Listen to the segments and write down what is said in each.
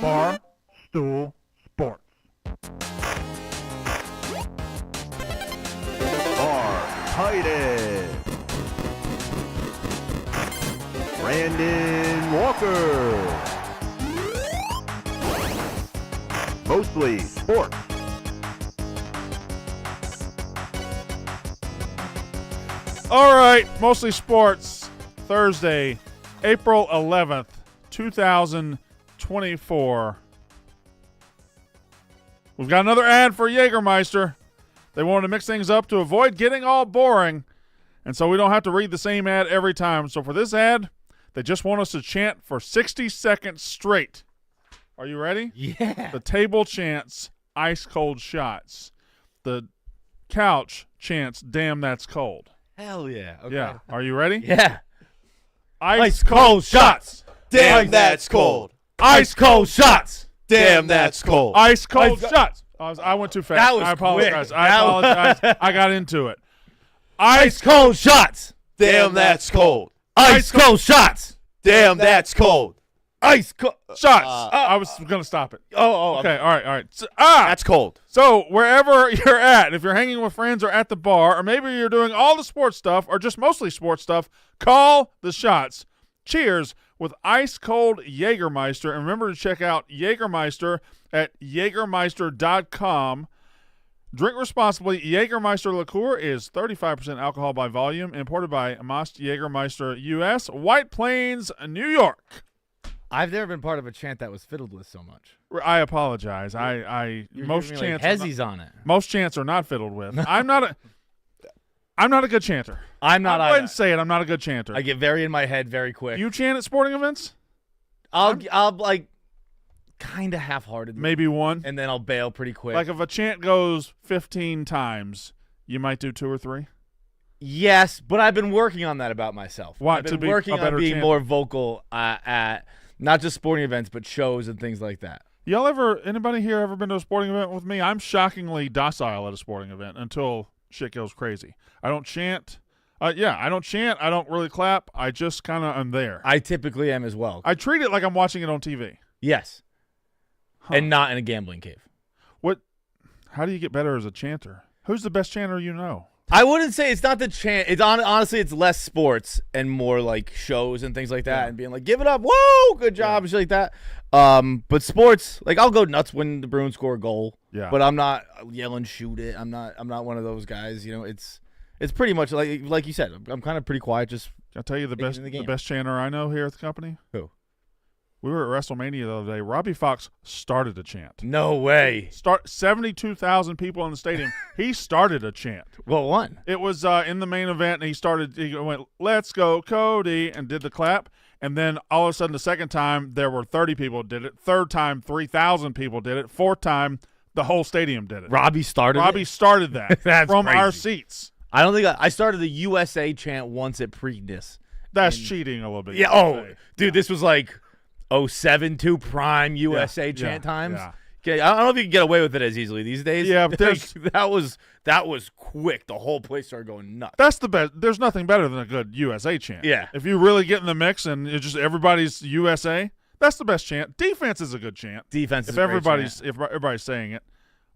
Barstool Sports. Titus, Brandon Walker. Mostly sports. All right, mostly sports. Thursday, April 11th, 2024. We've got another ad for Jägermeister. They wanted to mix things up to avoid getting all boring, and so we don't have to read the same ad every time. So for this ad, they just want us to chant for 60 seconds straight. Are you ready? Yeah. The table chants ice cold shots. The couch chants damn that's cold. Hell yeah. Okay. Yeah. Are you ready? Yeah. Ice cold shots. Damn, that's cold. Ice cold shots. Damn, that's cold. Ice cold shots. I went too fast. That was I apologize. quick. I apologize. I got into it. Ice cold shots. Damn, that's cold. Ice cold shots. Damn, that's cold. Ice cold shots. I was going to stop it. Okay. All right. So, That's cold. So wherever you're at, if you're hanging with friends or at the bar, or maybe you're doing all the sports stuff or just mostly sports stuff, call the shots. Cheers with ice cold Jägermeister. And remember to check out Jägermeister at Jägermeister.com. Drink responsibly. Jägermeister liqueur is 35% alcohol by volume, imported by Most Jägermeister U.S., White Plains, New York. I've never been part of a chant that was fiddled with so much. I apologize. You're most giving me, chants like, hezzies on it. Most chants are not fiddled with. I'm not a good chanter. I'm not I'll go ahead either. and say it. I'm not a good chanter. I get very in my head very quick. You chant at sporting events? I'll like kind of half-heartedly. Maybe one. And then I'll bail pretty quick. Like if a chant goes 15 times, you might do 2 or 3. Yes, but I've been working on that about myself. Why? I've To been be working a on better being chanter. more vocal at not just sporting events, but shows and things like that. Anybody here ever been to a sporting event with me? I'm shockingly docile at a sporting event until shit goes crazy. I don't chant. I don't chant. I don't really clap. I just kind of am there. I typically am as well. I treat it like I'm watching it on TV. Yes. And not in a gambling cave. How do you get better as a chanter? Who's the best chanter you know? I wouldn't say it's not the chant. It's honestly, it's less sports and more like shows and things like that, and being like, "Give it up, whoa, good job," and shit like that. But sports, like I'll go nuts when the Bruins score a goal. Yeah. But I'm not yelling, "Shoot it!" I'm not one of those guys. You know, it's pretty much like you said. I'm kind of pretty quiet. Just I'll tell you the the best chanter I know here at the company. Who? We were at WrestleMania the other day. Robbie Fox started a chant. No way. 72,000 people in the stadium. He started a chant. Well, one. It was in the main event, and he went, "Let's go, Cody," and did the clap. And then all of a sudden, the second time, there were 30 people did it. Third time, 3,000 people did it. Fourth time, the whole stadium did it. Robbie started that That's from crazy. our seats. I don't think I started the USA chant once at Preakness. That's cheating a little bit. Yeah. Oh, dude, this was like 07 prime USA chant times. Yeah. Okay, I don't know if you can get away with it as easily these days. Yeah, but that was quick. The whole place started going nuts. That's the best. There's nothing better than a good USA chant. Yeah. If you really get in the mix and it's just everybody's USA, that's the best chant. Defense is a good chant. Defense is if a great everybody's chant. if everybody's saying it.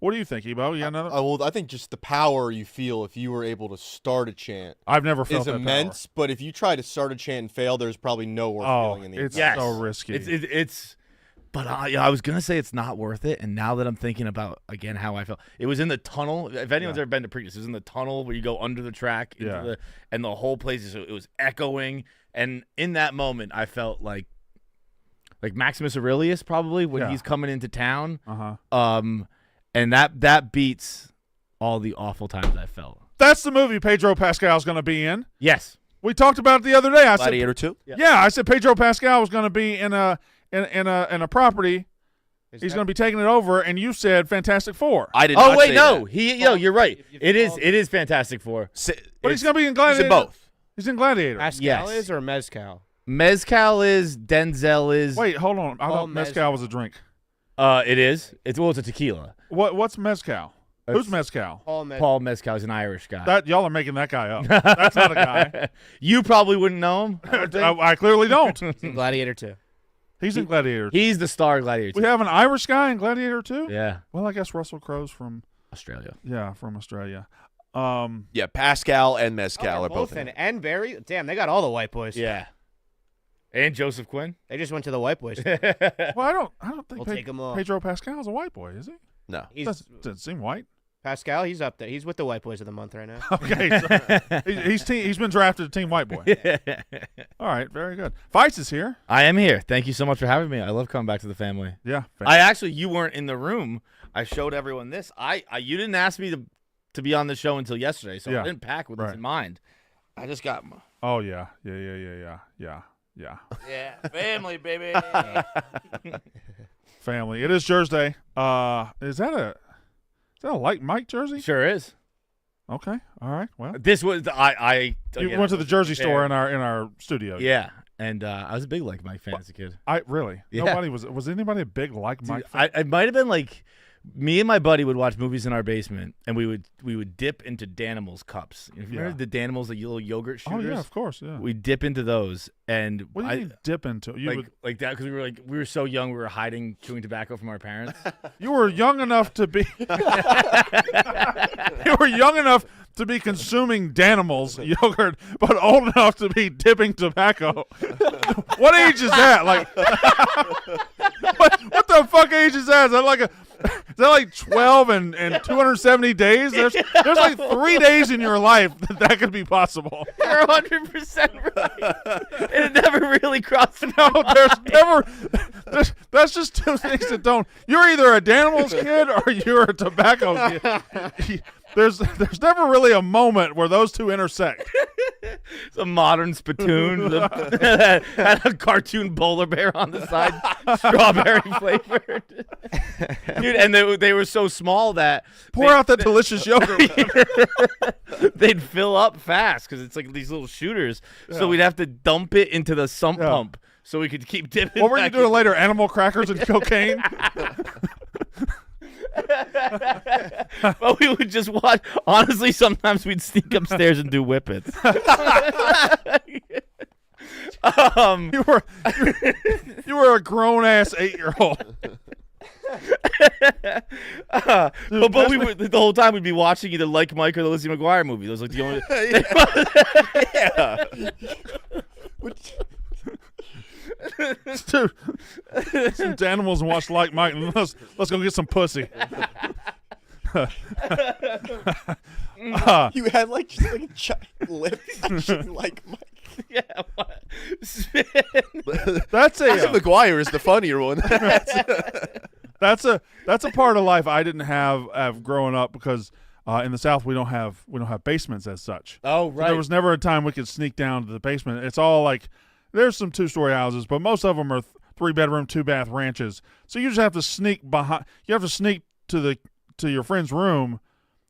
What do you think, Ebo? You got another? Well, I think just the power you feel if you were able to start a chant I've never felt is that immense. But if you try to start a chant and fail, there's probably no worse feeling in the it's entire. so risky. But I was gonna say it's not worth it, and now that I'm thinking about again how I felt, it was in the tunnel. If anyone's ever been to Preakness, it was in the tunnel where you go under the track, and the whole place it was echoing. And in that moment, I felt like Maximus Aurelius probably when he's coming into town. And that beats all the awful times I felt. That's the movie Pedro Pascal's going to be in. Yes, we talked about it the other day. Gladiator 2. I said Pedro Pascal was going to be in a property. He's going to be taking it over, and you said Fantastic Four. I did not say that. You're right. It is Fantastic Four. But he's going to be in Gladiator. He's in both. He's in Gladiator. Pascal is or Mezcal? Mezcal is, Denzel is. Wait, hold on. I thought Mezcal was a drink. It is. It's a tequila. What's Mezcal? Who's Mezcal? Paul Mezcal is an Irish guy. Y'all are making that guy up. That's not a guy. You probably wouldn't know him. I clearly don't. Gladiator 2. He's in Gladiator. He's the star Gladiator. We have an Irish guy in Gladiator too. Yeah. Well, I guess Russell Crowe's from Australia. Yeah, from Australia. Yeah, Pascal and Mezcal are both in it. And Barry. Damn, they got all the white boys. Yeah. And Joseph Quinn. They just went to the white boys. Well, I don't think We'll take 'em all. Pedro Pascal's a white boy, is he? No. Doesn't seem white. Pascal, he's up there. He's with the white boys of the month right now. Okay, so he's been drafted to Team White Boy. All right, very good. Feits is here. I am here. Thank you so much for having me. I love coming back to the family. Yeah, You weren't in the room. I showed everyone this. You didn't ask me to be on the show until yesterday, so Yeah. I didn't pack with this in mind. I just got Oh yeah, yeah. Yeah, family, baby. Family. It is Jersey Day. Is that a Like Mike jersey? Sure is. Okay. All right. Well, This was I you went to the jersey store in our studio. Yeah, and I was a big Like Mike fan as a kid. I really. Yeah. Nobody was anybody a big Like Dude, Mike fan? I might have been like me and my buddy would watch movies in our basement, and we would dip into Danimals cups. You remember the Danimals, the little yogurt shooters? Oh yeah, of course. Yeah. We dip into those, and What do you mean dip into? like that because we were so young, we were hiding chewing tobacco from our parents. You were young enough to be. You were young enough to be consuming Danimals yogurt, but old enough to be dipping tobacco. What age is that? Like, what the fuck age is that? Is that like 12 and 270 days? There's like 3 days in your life that could be possible. You're 100% right. It never really crossed. No, that's just two things that don't. You're either a Danimals kid or you're a tobacco kid. There's never really a moment where those two intersect. It's a modern spittoon. Had a cartoon polar bear on the side, strawberry flavored. Dude, and they were so small that Pour out that delicious yogurt. they'd fill up fast because it's like these little shooters. So we'd have to dump it into the sump pump so we could keep dipping. What were you back doing in. later? Animal crackers and cocaine? But we would just watch. Honestly, sometimes we'd sneak upstairs and do whippets. You were a grown ass 8-year-old. But we would, the whole time we'd be watching either Like Mike or the Lizzie McGuire movie. Those like the only. Dude, some animals and watch Like Mike. And let's go get some pussy. You had like just like a lip like Mike. Yeah. What? That's McGuire is the funnier one. that's a part of life I didn't have growing up because in the South we don't have basements as such. Oh So right. there was never a time we could sneak down to the basement. It's all like there's some 2-story houses, but most of them are 3-bedroom, 2-bath ranches. So you just have to sneak behind. You have to sneak to your friend's room,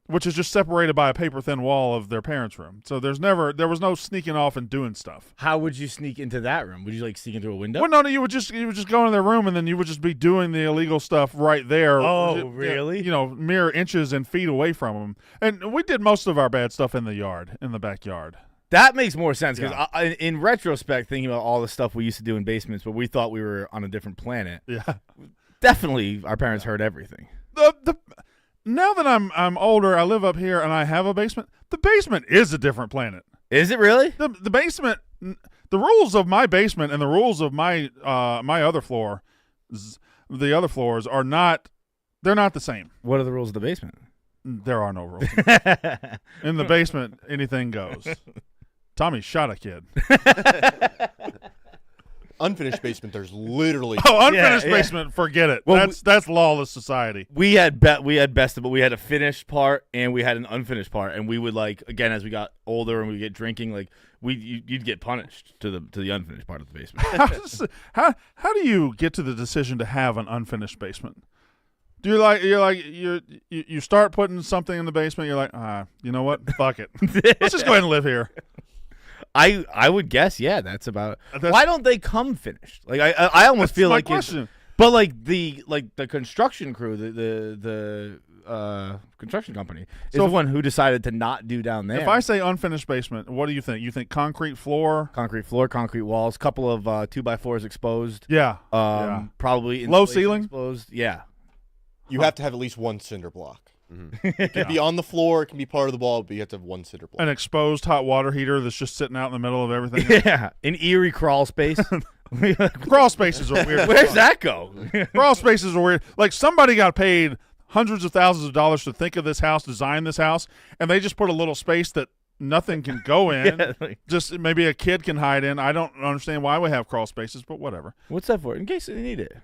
which is just separated by a paper thin wall of their parents' room. So there was no sneaking off and doing stuff. How would you sneak into that room? Would you like sneak into a window? Well, no, you would just go into their room and then you would just be doing the illegal stuff right there. Oh, really? Mere inches and feet away from them. And we did most of our bad stuff in the backyard. That makes more sense because in retrospect, thinking about all the stuff we used to do in basements, but we thought we were on a different planet. Yeah, Definitely, our parents heard everything. Now that I'm older, I live up here and I have a basement. The basement is a different planet. Is it really? The basement, the rules of my basement and the rules of my other floor, the other floors are not. They're not the same. What are the rules of the basement? There are no rules. In the basement, anything goes. Tommy shot a kid. Unfinished basement, there's literally Unfinished basement, forget it. Well, that's lawless society. We had best, but we had a finished part and we had an unfinished part, and we would again as we got older and we get drinking, you'd get punished to the unfinished part of the basement. How do you get to the decision to have an unfinished basement? Do you start putting something in the basement? You're like, you know what? Fuck it. Let's just go ahead and live here. I would guess, yeah, that's about. Why don't they come finished? I almost feel my like question. But the construction crew, the construction company, is the one who decided to not do down there. If I say unfinished basement, what do you think? You think concrete floor? Concrete floor, concrete walls, couple of 2x4s exposed. Yeah. Probably Low ceiling? exposed. Yeah. You have to have at least one cinder block. It can be on the floor. It can be part of the wall, but you have to have one cinder block. An exposed hot water heater that's just sitting out in the middle of everything. Yeah. An eerie crawl space. Crawl spaces are weird. Where's that go? Crawl spaces are weird. Like somebody got paid hundreds of thousands of dollars to think of this house, design this house, and they just put a little space that nothing can go in. Yeah, like- just maybe a kid can hide in. I don't understand why we have crawl spaces, but whatever. What's that for? In case they need it.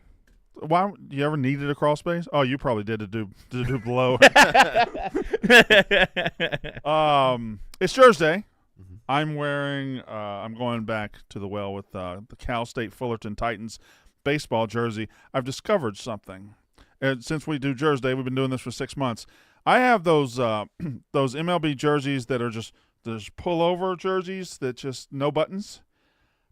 Why you ever needed a crawl space? Oh, you probably did to do below. It's Thursday. I'm wearing. I'm going back to the well with the Cal State Fullerton Titans baseball jersey. I've discovered something. And since we do Jersey Day, we've been doing this for 6 months. I have those those MLB jerseys that are just there's pullover jerseys that just no buttons.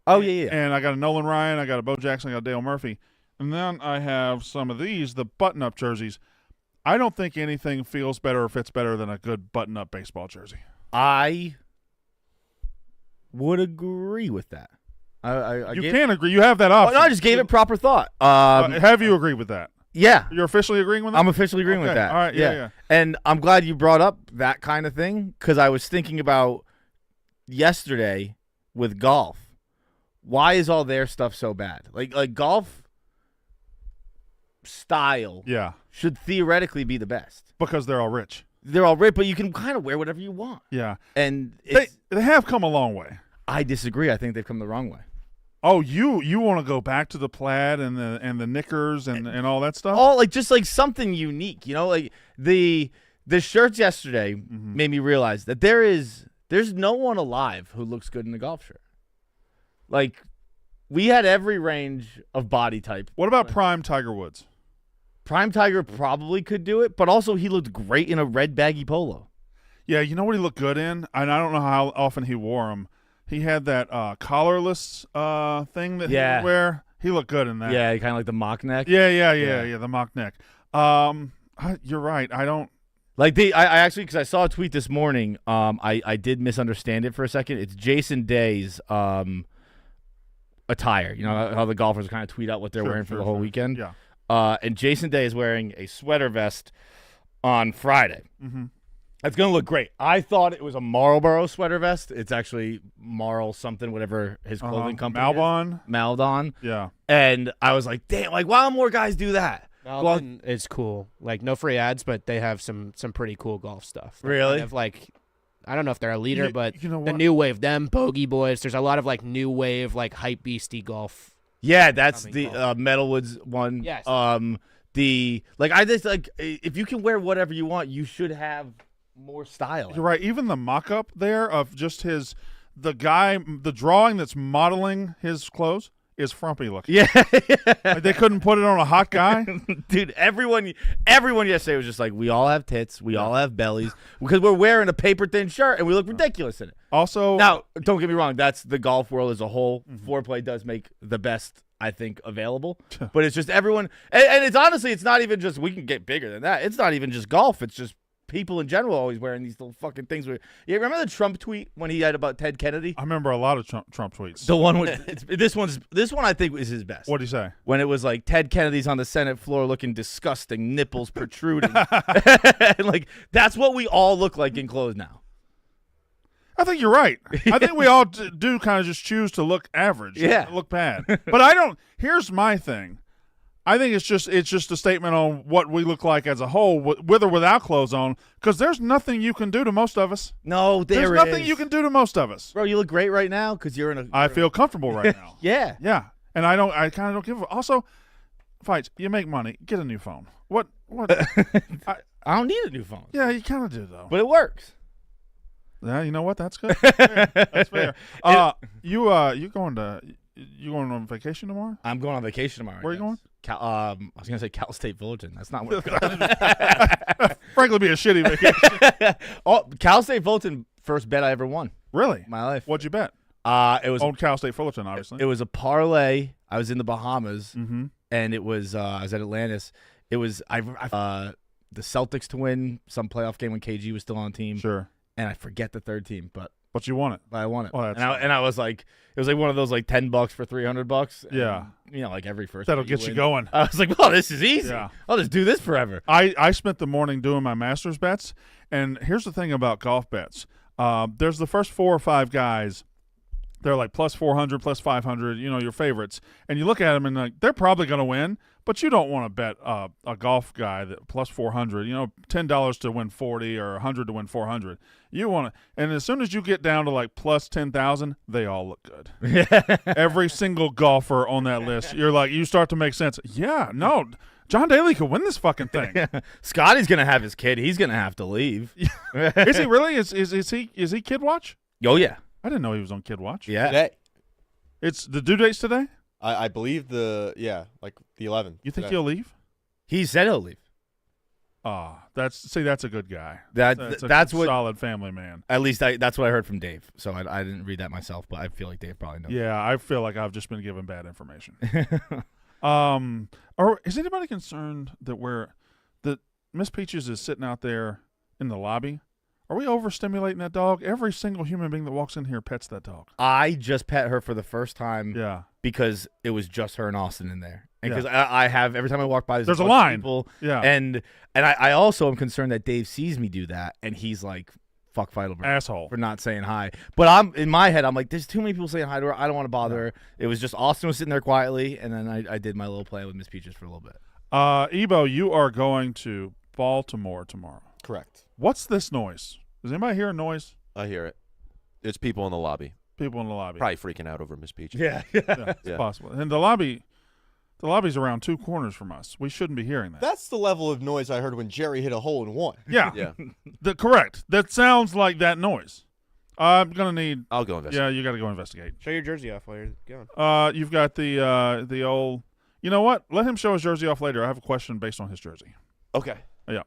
Oh yeah. And I got a Nolan Ryan, I got a Bo Jackson, I got a Dale Murphy. And then I have some of these, the button-up jerseys. I don't think anything feels better or fits better than a good button-up baseball jersey. I would agree with that. You can agree. You have that option. No, I just gave it proper thought. Have you agreed with that? Yeah. You're officially agreeing with that? I'm officially agreeing with Okay. that. All right, yeah. And I'm glad you brought up that kind of thing because I was thinking about yesterday with golf. Why is all their stuff so bad? Like golf style should theoretically be the best. Because they're all rich. They're all rich, but you can kind of wear whatever you want. Yeah. And They have come a long way. I disagree. I think they've come the wrong way. Oh, you want to go back to the plaid and the knickers and all that stuff? All just like something unique, like the shirts yesterday made me realize that there's no one alive who looks good in a golf shirt. Like we had every range of body type. What about prime Tiger Woods? Prime Tiger probably could do it, but also he looked great in a red baggy polo. Yeah, you know what he looked good in? And I don't know how often he wore them. He had that collarless thing that he would wear. He looked good in that. Yeah, kind of like the mock neck. Yeah, the mock neck. You're right. I don't. Like I actually, because I saw a tweet this morning, I did misunderstand it for a second. It's Jason Day's attire. You know how the golfers kind of tweet out what they're wearing for the whole weekend? Yeah. And Jason Day is wearing a sweater vest on Friday. Mm-hmm. It's going to look great. I thought it was a Marlboro sweater vest. It's actually Marl something, whatever his clothing company Malbon. is. Maldon. Yeah. And I was like, damn, like, why don't more guys do that? Malbon is cool. Like, no free ads, but they have some pretty cool golf stuff. Really? I don't know if they're a leader, but you know the what? new wave, them, Bogey Boys, there's a lot of, like, new wave, like, hype beastie golf. Yeah, that's the golf. Metalwoods one. Yes. If you can wear whatever you want, you should have more style. You're right. Even the mock-up there of just the drawing that's modeling his clothes is frumpy looking. Yeah. Like they couldn't put it on a hot guy. Dude, everyone yesterday was just like, we all have tits, we all have bellies, because we're wearing a paper-thin shirt and we look ridiculous in it. Also, Now, don't get me wrong, that's the golf world as a whole. Foreplay does make the best, I think, available. But it's just everyone, and it's honestly, it's not even just, we can get bigger than that. It's not even just golf. It's just people in general always wearing these little fucking things. You remember the Trump tweet when he had about Ted Kennedy? I remember a lot of Trump tweets. The one with this one I think is his best. What'd he say? When it was like Ted Kennedy's on the Senate floor looking disgusting, nipples protruding. And like that's what we all look like in clothes now. I think you're right. I think we all do kind of just choose to look average. Yeah. Look bad. But I don't. Here's my thing. I think it's just a statement on what we look like as a whole, with or without clothes on, because there's nothing you can do to most of us. No, There's nothing you can do to most of us. Bro, you look great right now because you're in a. I feel comfortable right now. Yeah. Yeah. And I kind of don't give a. Also, Feits, you make money. Get a new phone. What? I don't need a new phone. Yeah, you kind of do, though. But it works. Yeah, you know what? That's good. That's fair. You going on vacation tomorrow? I'm going on vacation tomorrow. Where are you going? I was gonna say Cal State Fullerton. That's not where I'm going. Frankly, be a shitty vacation. Cal State Fullerton, first bet I ever won Really? in my life. What'd you bet? It was Old Cal State Fullerton, obviously. It was a parlay. I was in the Bahamas, Mm-hmm. and it was I was at Atlantis. It was the Celtics to win some playoff game when KG was still on the team. Sure. And I forget the third team, but you won it. I won it. Well, and I was like, it was like one of those like $10 for $300. Yeah. Like every first. That'll get you going. I was like, well, this is easy. Yeah. I'll just do this forever. I spent the morning doing my Masters bets, and here's the thing about golf bets. There's the first 4 or 5 guys. They're like plus 400, plus 500, your favorites. And you look at them and like they're probably going to win, but you don't want to bet a golf guy that plus 400, $10 to win 40 or 100 to win 400. You want to, and as soon as you get down to like plus 10,000, they all look good. Every single golfer on that list, you're like, you start to make sense. Yeah, no, John Daly could win this fucking thing. Scotty's going to have his kid. He's going to have to leave. Is he really? Is he Kid Watch? Oh, yeah. I didn't know he was on Kid Watch. Yeah. Today. It's the due date's today? I believe the 11th. You think today. he'll leave? He said he'll leave. That's a good guy. That's a what solid family man. At least that's what I heard from Dave. So I didn't read that myself, but I feel like Dave probably knows. Yeah, I feel like I've just been given bad information. Or is anybody concerned that Miss Peaches is sitting out there in the lobby? Are we overstimulating that dog? Every single human being that walks in here pets that dog. I just pet her for the first time. Yeah. Because it was just her and Austin in there, and because I have every time I walk by, there's a line. People, yeah. And I also am concerned that Dave sees me do that, and he's like, "Fuck Feidelberg, asshole, for not saying hi." But I'm in my head, I'm like, "There's too many people saying hi to her. I don't want to bother her." It was just Austin was sitting there quietly, and then I did my little play with Miss Peaches for a little bit. Ebo, you are going to Baltimore tomorrow. Correct. What's this noise? Does anybody hear a noise? I hear it. It's people in the lobby. People in the lobby. Probably freaking out over Miss Peach. Yeah. It's possible. And the lobby's around 2 corners from us. We shouldn't be hearing that. That's the level of noise I heard when Jerry hit a hole in one. Yeah. Yeah. Correct. That sounds like that noise. I'm going to need... I'll go investigate. Yeah, you got to go investigate. Show your jersey off while you're going. You've got the old... You know what? Let him show his jersey off later. I have a question based on his jersey. Okay. Yeah.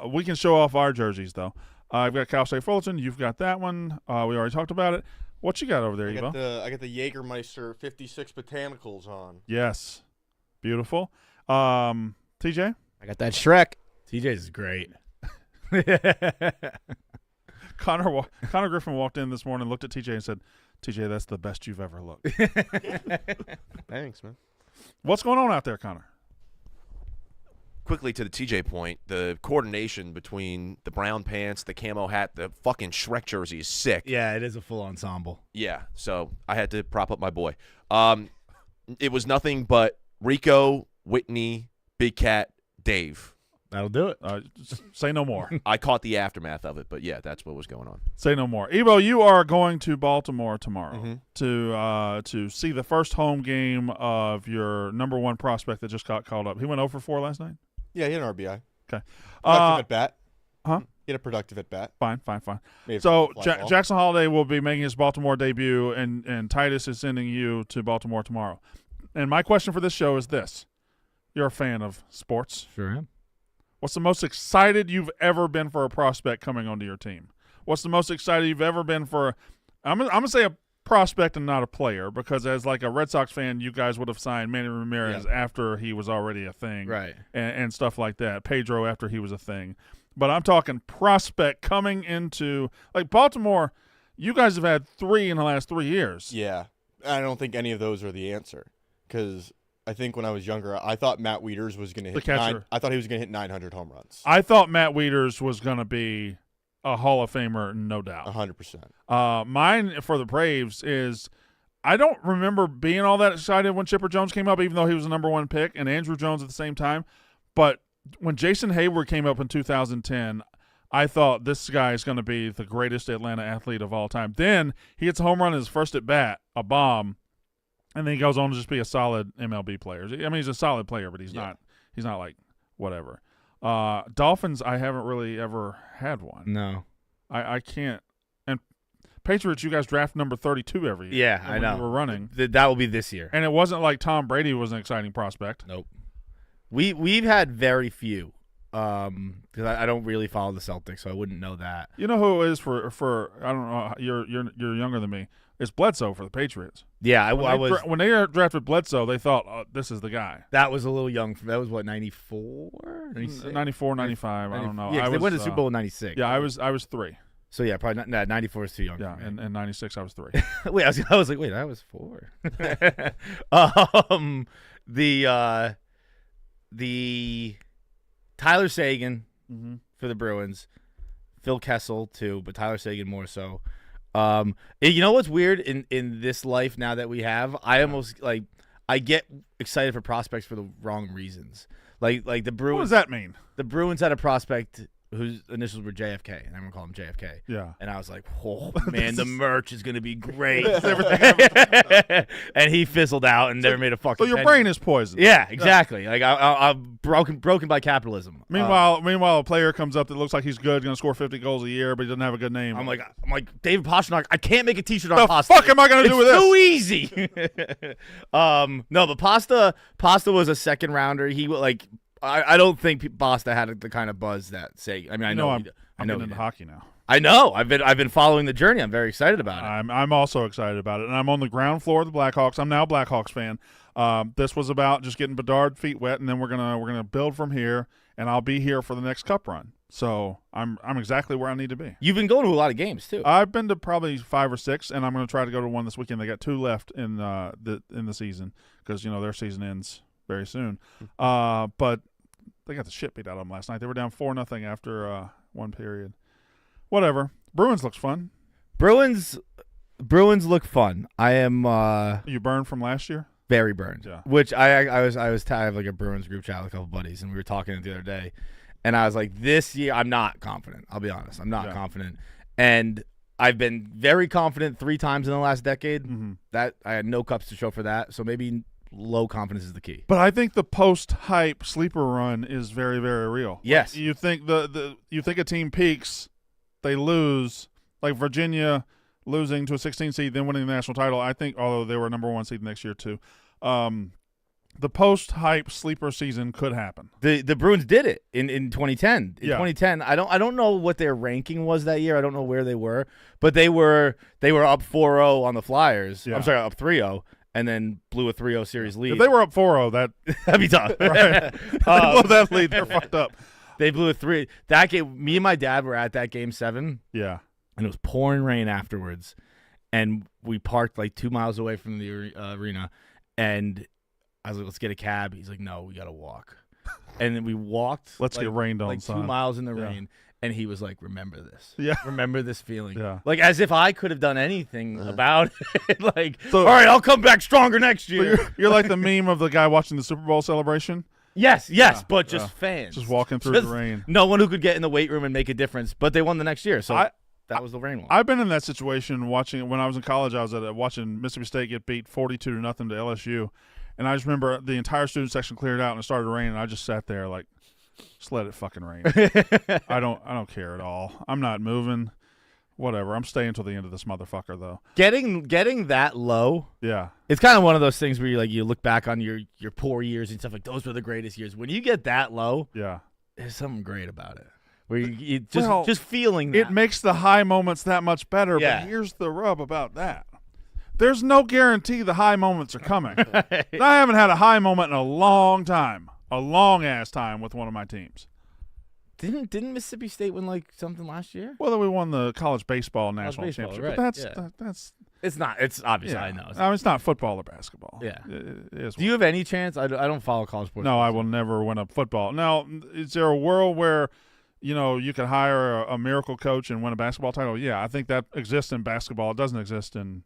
We can show off our jerseys, though. I've got Cal State Fullerton. You've got that one. We already talked about it. What you got over there, Evo? I got the Jägermeister 56 Botanicals on. Yes. Beautiful. TJ? I got that Shrek. TJ's is great. Connor Griffin walked in this morning, looked at TJ, and said, TJ, that's the best you've ever looked. Thanks, man. What's going on out there, Connor? Quickly to the TJ point, the coordination between the brown pants, the camo hat, the fucking Shrek jersey is sick. Yeah, it is a full ensemble. Yeah, so I had to prop up my boy. It was nothing but Rico, Whitney, Big Cat, Dave. That'll do it. Say no more. I caught the aftermath of it, but yeah, that's what was going on. Say no more. Evo, you are going to Baltimore tomorrow to see the first home game of your number 1 prospect that just got called up. He went 0 for 4 last night? Yeah, he had an RBI. Okay. Productive at bat. Huh? He had a productive at bat. Fine. Maybe So Jackson Holiday will be making his Baltimore debut, and Titus is sending you to Baltimore tomorrow. And my question for this show is this. You're a fan of sports. Sure am. What's the most excited you've ever been for a prospect coming onto your team? What's the most excited you've ever been for I'm gonna say a prospect and not a player, because as like a Red Sox fan, you guys would have signed Manny Ramirez after he was already a thing. Right. And stuff like that. Pedro after he was a thing. But I'm talking prospect coming into like Baltimore. You guys have had 3 in the last 3 years. Yeah. I don't think any of those are the answer, because I think when I was younger, I thought Matt Wieters was going to hit I thought he was going to hit 900 home runs. I thought Matt Wieters was going to be a Hall of Famer, no doubt. 100%. Mine for the Braves is I don't remember being all that excited when Chipper Jones came up, even though he was the number 1 pick, and Andrew Jones at the same time. But when Jason Hayward came up in 2010, I thought this guy is going to be the greatest Atlanta athlete of all time. Then he hits a home run in his first at bat, a bomb, and then he goes on to just be a solid MLB player. I mean, he's a solid player, but he's not like whatever. Dolphins, I haven't really ever had one. No. I can't. And Patriots, you guys draft number 32 every year. Yeah, I know. We're running. That will be this year. And it wasn't like Tom Brady was an exciting prospect. Nope. We've had very few because I don't really follow the Celtics, so I wouldn't know that. You know who it is for I don't know. You're younger than me. It's Bledsoe for the Patriots. Yeah, When they drafted Bledsoe, they thought, oh, this is the guy. That was a little young. That was what, 94? 94, 95. I don't know. Yeah, they went to the Super Bowl in 96. Yeah, I was 3. So yeah, probably not. 94 is too young. Yeah, and 96 I was 3. Wait, I was like, wait, I was 4. The Tyler Sagan for the Bruins, Phil Kessel too, but Tyler Sagan more so. You know what's weird in this life now that we have? I almost I get excited for prospects for the wrong reasons. Like the Bruins. What does that mean? The Bruins had a prospect whose initials were JFK, and I'm gonna call him JFK. Yeah. And I was like, oh man, the merch is gonna be great. And he fizzled out and never made a fucking. So your penny. brain is poisoned. Yeah, exactly. Like I'm broken by capitalism. Meanwhile, a player comes up that looks like he's good, going to score 50 goals a year, but he doesn't have a good name. I'm like David Pastrnak. I can't make a T-shirt on the Pasta. fuck am I going to do with this? It's so easy. No, but Pasta was a second rounder. He like. I don't think Pasta had the kind of buzz that say. I mean, I know I'm getting into hockey now. I know. I've been following the journey. I'm very excited about it. I'm also excited about it, and I'm on the ground floor of the Blackhawks. I'm now a Blackhawks fan. This was about just getting Bedard feet wet, and then we're gonna build from here, and I'll be here for the next Cup run. So I'm exactly where I need to be. You've been going to a lot of games too. I've been to probably 5 or 6, and I'm going to try to go to one this weekend. They got 2 left in the season because their season ends very soon. But they got the shit beat out of them last night. They were down 4-0 after one period. Whatever. Bruins looks fun. Bruins look fun. I am. You burned from last year? Very burned. Yeah. Which I have like a Bruins group chat with a couple buddies, and we were talking the other day, and I was like, this year I'm not confident. I'll be honest. I'm not confident, and I've been very confident 3 times in the last decade. Mm-hmm. That I had no cups to show for that. So maybe low confidence is the key. But I think the post-hype sleeper run is very, very real. Yes. Like, you think you think a team peaks, they lose, like Virginia losing to a 16 seed, then winning the national title. I think, although they were number 1 seed next year too, the post-hype sleeper season could happen. The Bruins did it in 2010. In Yeah. 2010, I don't know what their ranking was that year. I don't know where they were, but they were up 4-0 on the Flyers. Yeah. I'm sorry, up 3-0. And then blew a 3-0 series lead. If they were up 4-0, that'd be tough. Right. If they blow that lead, they're fucked up. They blew a 3. That game, me and my dad were at that game 7. Yeah. And it was pouring rain afterwards. And we parked like 2 miles away from the arena. And I was like, let's get a cab. He's like, no, we got to walk. And then we walked. Let's get rained on, like son. 2 miles in the rain. And he was like, remember this. Yeah. Remember this feeling. Yeah. Like as if I could have done anything about it. Like, So- all right, I'll come back stronger next year. So you're like the meme of the guy watching the Super Bowl celebration. Yes, Yeah, but just yeah. fans. Just walking through the rain. No one who could get in the weight room and make a difference, but they won the next year. So that was the rain one. I've been in that situation watching when I was in college. I was watching Mississippi State get beat 42-0 to LSU, and I just remember the entire student section cleared out and it started raining. And I just sat there like, just let it fucking rain. I don't care at all. I'm not moving. Whatever. I'm staying till the end of this motherfucker though. Getting that low. Yeah. It's kind of one of those things where you look back on your poor years and stuff like those were the greatest years. When you get that low, Yeah. there's something great about it. Where you just feeling It that. makes the high moments that much better. Yeah. But here's the rub about that. There's no guarantee the high moments are coming. I haven't had a high moment in a long time. A long ass time with one of my teams. Didn't Mississippi State win like something last year? Well, we won the college baseball national baseball, championship. right, But that's It's not. It's obviously yeah. I know. I mean, it's not football or basketball. Yeah. It is. Do you have any chance? I don't follow college sports. No, I will never win a football. Now, is there a world where, you could hire a miracle coach and win a basketball title? Yeah, I think that exists in basketball. It doesn't exist in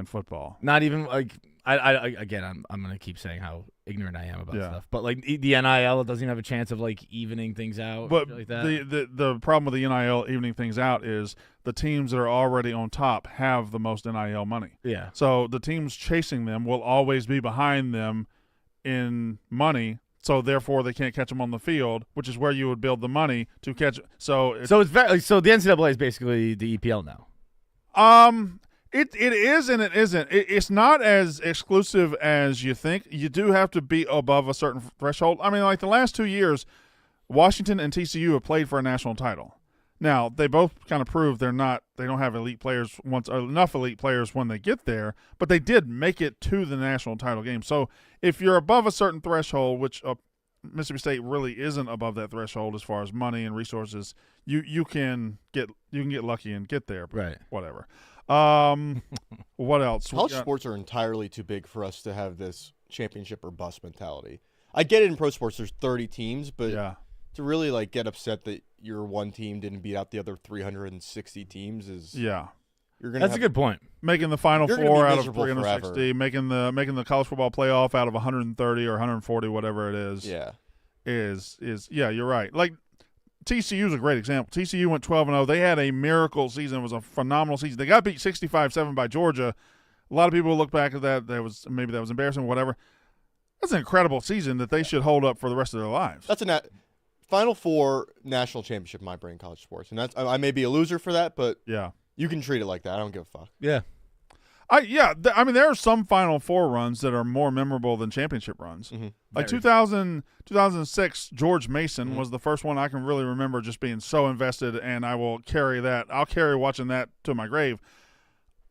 football. Not even like I'm gonna keep saying how ignorant I am about stuff, but like the NIL, it doesn't even have a chance of like evening things out. But like that. the problem with the NIL evening things out is the teams that are already on top have the most NIL money. Yeah. So the teams chasing them will always be behind them in money. So therefore, they can't catch them on the field, which is where you would build the money to catch. So it's very so the NCAA is basically the EPL now. It is and it isn't. It's not as exclusive as you think. You do have to be above a certain threshold. I mean, like the last 2 years, Washington and TCU have played for a national title. Now, they both kind of prove they don't have elite players enough elite players when they get there, but they did make it to the national title game. So if you're above a certain threshold, which Mississippi State really isn't above that threshold as far as money and resources, you can get lucky and get there. Right. Whatever. What else? College sports are entirely too big for us to have this championship or bust mentality. I get it in pro sports. There's 30 teams, but to really like get upset that your one team didn't beat out the other 360 teams is That's a good point. Making the Final Four out of 360, making the college football playoff out of 130 or 140, whatever it is. Yeah, is you're right. Like TCU is a great example. TCU went 12-0. They had a miracle season. It was a phenomenal season. They got beat 65-7 by Georgia. A lot of people look back at that. That was embarrassing or whatever. That's an incredible season that they should hold up for the rest of their lives. That's a Final Four national championship in my brain, college sports, and that's I may be a loser for that, but you can treat it like that. I don't give a fuck. Yeah. I mean, there are some Final Four runs that are more memorable than championship runs. Mm-hmm. Like 2006, George Mason was the first one I can really remember just being so invested, and I will carry that. I'll carry watching that to my grave.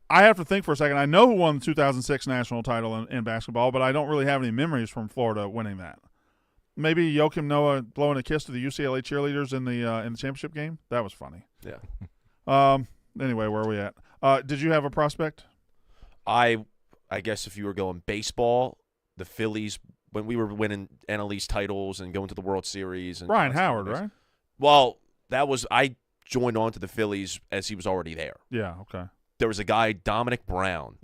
I have to think for a second. I know who won the 2006 national title in basketball, but I don't really have any memories from Florida winning that. Maybe Joakim Noah blowing a kiss to the UCLA cheerleaders in the championship game. That was funny. Yeah. Anyway, where are we at? Did you have a prospect? I guess if you were going baseball, the Phillies, when we were winning NL East titles and going to the World Series. And Ryan Howard, right? Well, I joined on to the Phillies as he was already there. Yeah, okay. There was a guy, Dominic Brown,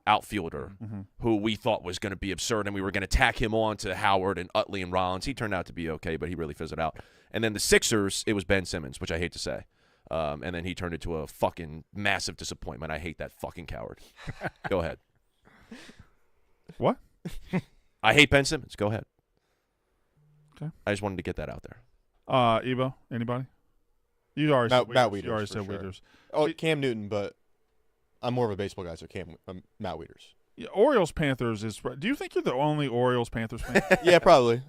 outfielder, who we thought was going to be absurd, and we were going to tack him on to Howard and Utley and Rollins. He turned out to be okay, but he really fizzled out. And then the Sixers, it was Ben Simmons, which I hate to say. And then he turned into a fucking massive disappointment. I hate that fucking coward. Go ahead. What? I hate Ben Simmons. Go ahead. Okay. I just wanted to get that out there. Ebo, anybody? You already said Matt Wieters. You already said sure. Wieters. Oh, Cam Newton, but I'm more of a baseball guy, so Matt Wieters. Yeah, Orioles Panthers is. Do you think you're the only Orioles Panthers fan? Yeah, probably.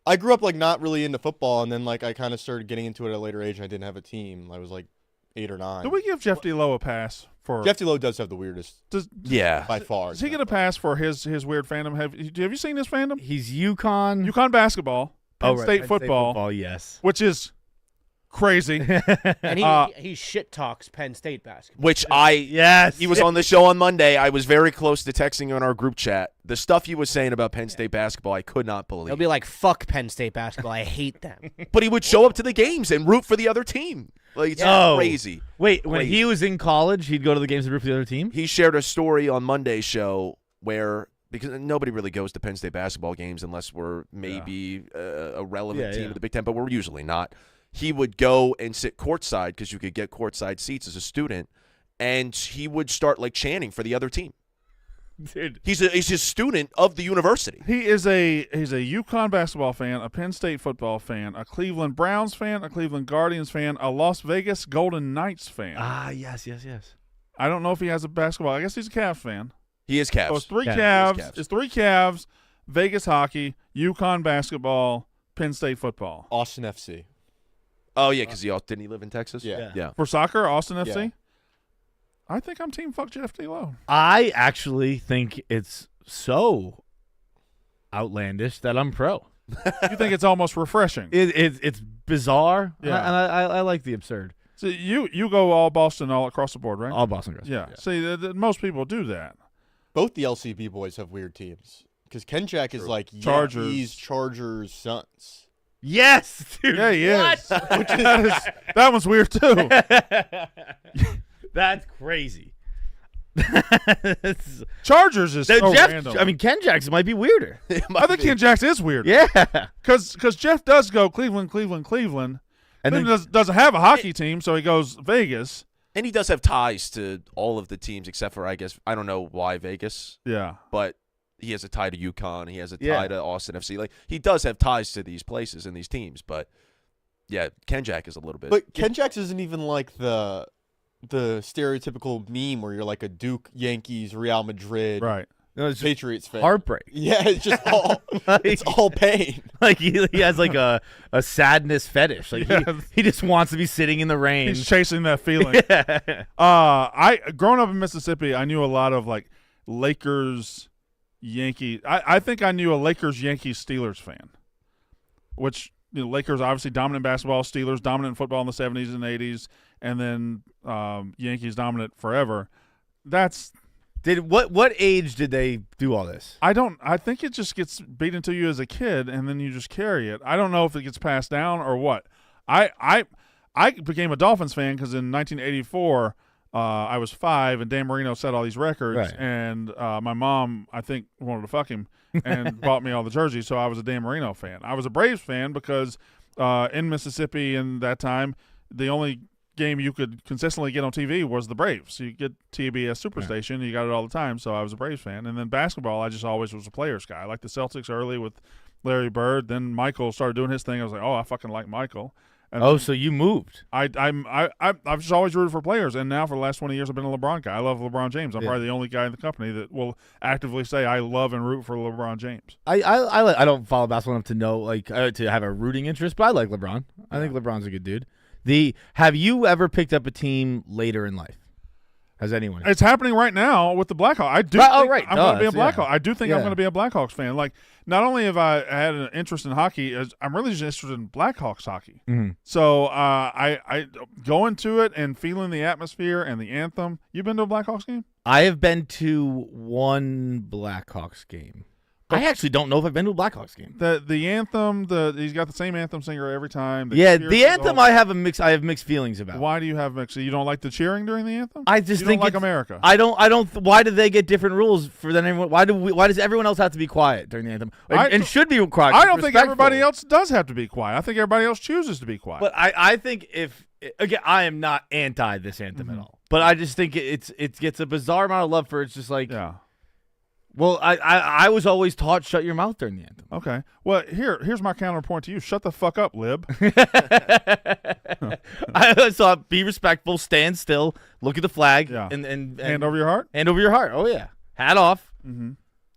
I grew up like not really into football, and then like I kind of started getting into it at a later age. And I didn't have a team. I was like 8 or 9. Do we give Jeff Lowe a pass for? Jeff Lowe does have the weirdest. By far. Does he get a pass for his weird fandom? Have you seen his fandom? He's UConn basketball, Penn State football, yes, which is crazy. And he shit talks Penn State basketball. Which he was on the show on Monday. I was very close to texting on our group chat. The stuff he was saying about Penn State basketball, I could not believe. He'll be like, fuck Penn State basketball. I hate them. But he would show up to the games and root for the other team. Like, it's crazy. Wait, when he was in college, he'd go to the games and root for the other team? He shared a story on Monday's show where, because nobody really goes to Penn State basketball games unless we're maybe a relevant team of the Big Ten, but we're usually not. He would go and sit courtside because you could get courtside seats as a student, and he would start like chanting for the other team. Dude, he's a student of the university. He's a UConn basketball fan, a Penn State football fan, a Cleveland Browns fan, a Cleveland Guardians fan, a Las Vegas Golden Knights fan. Yes. I don't know if he has a basketball. I guess he's a Cavs fan. He is Cavs. So it's three Cavs. It's 3 Cavs, Vegas hockey, UConn basketball, Penn State football. Austin FC. Oh, yeah, because didn't he live in Texas? Yeah. For soccer, Austin FC? Yeah. I think I'm team fuck Jeff Lowe. I actually think it's so outlandish that I'm pro. You think it's almost refreshing? It's bizarre, yeah. And I like the absurd. So you go all Boston all across the board, right? All Boston across yeah. the board, See, most people do that. Both the LCB boys have weird teams. Because Ken Jack is like Chargers, Suns. Yes, dude. Yeah, he is. That one's weird too. That's crazy. Chargers is so random. I mean, Ken Jackson might be weirder. I think Ken Jackson is weird. Yeah, because Jeff does go Cleveland, and Cleveland doesn't have a hockey team, so he goes Vegas. And he does have ties to all of the teams except for, I guess, I don't know why Vegas. Yeah, but he has a tie to UConn. He has a tie to Austin FC. Like, he does have ties to these places and these teams. But, yeah, Ken Jack is a little bit. But Ken Jack isn't even like the stereotypical meme where you're like a Duke, Yankees, Real Madrid. Right. No, it's just Patriots fan. heartbreak. Yeah, it's just all it's all pain. Like he has like a sadness fetish. Like he just wants to be sitting in the rain. He's chasing that feeling. Yeah. I growing up in Mississippi, I knew a lot of like Lakers, Yankees. I think I knew a Lakers, Yankees, Steelers fan, which Lakers obviously dominant basketball, Steelers dominant in football in the 70s and 80s, and then Yankees dominant forever. What age did they do all this? I think it just gets beat into you as a kid, and then you just carry it. I don't know if it gets passed down or what. I became a Dolphins fan because in 1984 I was 5, and Dan Marino set all these records, right. and my mom, I think, wanted to fuck him and bought me all the jerseys, so I was a Dan Marino fan. I was a Braves fan because in Mississippi in that time, the only game you could consistently get on TV was the Braves. You get TBS Superstation, you got it all the time, so I was a Braves fan. And then basketball, I just always was a Players guy. I liked the Celtics early with Larry Bird. Then Michael started doing his thing. I was like, oh, I fucking like Michael. And so you moved. I've just always rooted for players, and now for the last 20 years I've been a LeBron guy. I love LeBron James. I'm probably the only guy in the company that will actively say I love and root for LeBron James. I don't follow basketball enough to know to have a rooting interest, but I like LeBron. I think LeBron's a good dude. Have you ever picked up a team later in life? Has anyone? It's happening right now with the Blackhawks. I do. I'm going to be a Blackhawk. I do think I'm going to be a Blackhawks fan. Like, not only have I had an interest in hockey, I'm really just interested in Blackhawks hockey. Mm-hmm. So I go into it and feeling the atmosphere and the anthem. You been to a Blackhawks game? I have been to one Blackhawks game. I actually don't know if I've been to a Blackhawks game. The anthem, he's got the same anthem singer every time. The anthem I have mixed feelings about. Why do you have mixed? So you don't like the cheering during the anthem? I just think don't like America. I don't. Why do they get different rules for than everyone? Why does everyone else have to be quiet during the anthem and should be quiet? I don't think everybody else does have to be quiet. I think everybody else chooses to be quiet. But I think again, I am not anti this anthem at all. But I just think it gets a bizarre amount of love for it's just like Well, I was always taught shut your mouth during the anthem. Okay. Well, here's my counterpoint to you. Shut the fuck up, lib. So be respectful, stand still, look at the flag, and hand over your heart? Hand over your heart. Oh, yeah. Hat off. Mm-hmm.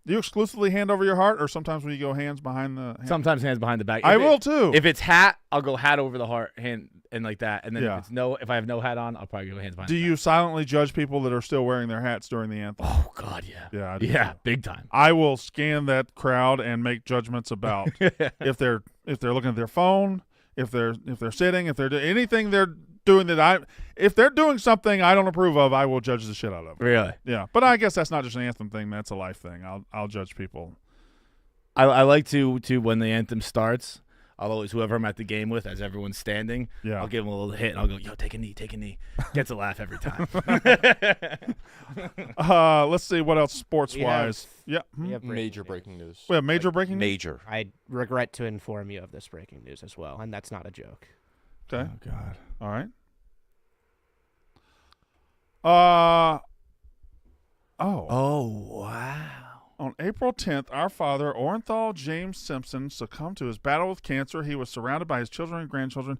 Do you exclusively hand over your heart, or sometimes when you go hands behind the hand? Sometimes hands behind the back. I will, too. If it's hat, I'll go hat over the heart, hand, and like that. And then if I have no hat on, I'll probably go hands behind the back. Do you silently judge people that are still wearing their hats during the anthem? Oh, God, yeah. Yeah, I do. Yeah, big time. I will scan that crowd and make judgments about if they're looking at their phone, if they're sitting, if they're doing anything they're doing if they're doing something I don't approve of, I will judge the shit out of it. Really? Yeah. But I guess that's not just an anthem thing, that's a life thing. I'll judge people. I like to when the anthem starts, I'll always, whoever I'm at the game with, as everyone's standing, I'll give them a little hit, and I'll go, yo, take a knee. Gets a laugh every time. Let's see what else sports-wise. Major breaking news. We have major breaking news? Major. I regret to inform you of this breaking news as well, and that's not a joke. Okay. Oh, God. All right. Oh, wow. On April 10th, our father, Orenthal James Simpson, succumbed to his battle with cancer. He was surrounded by his children and grandchildren.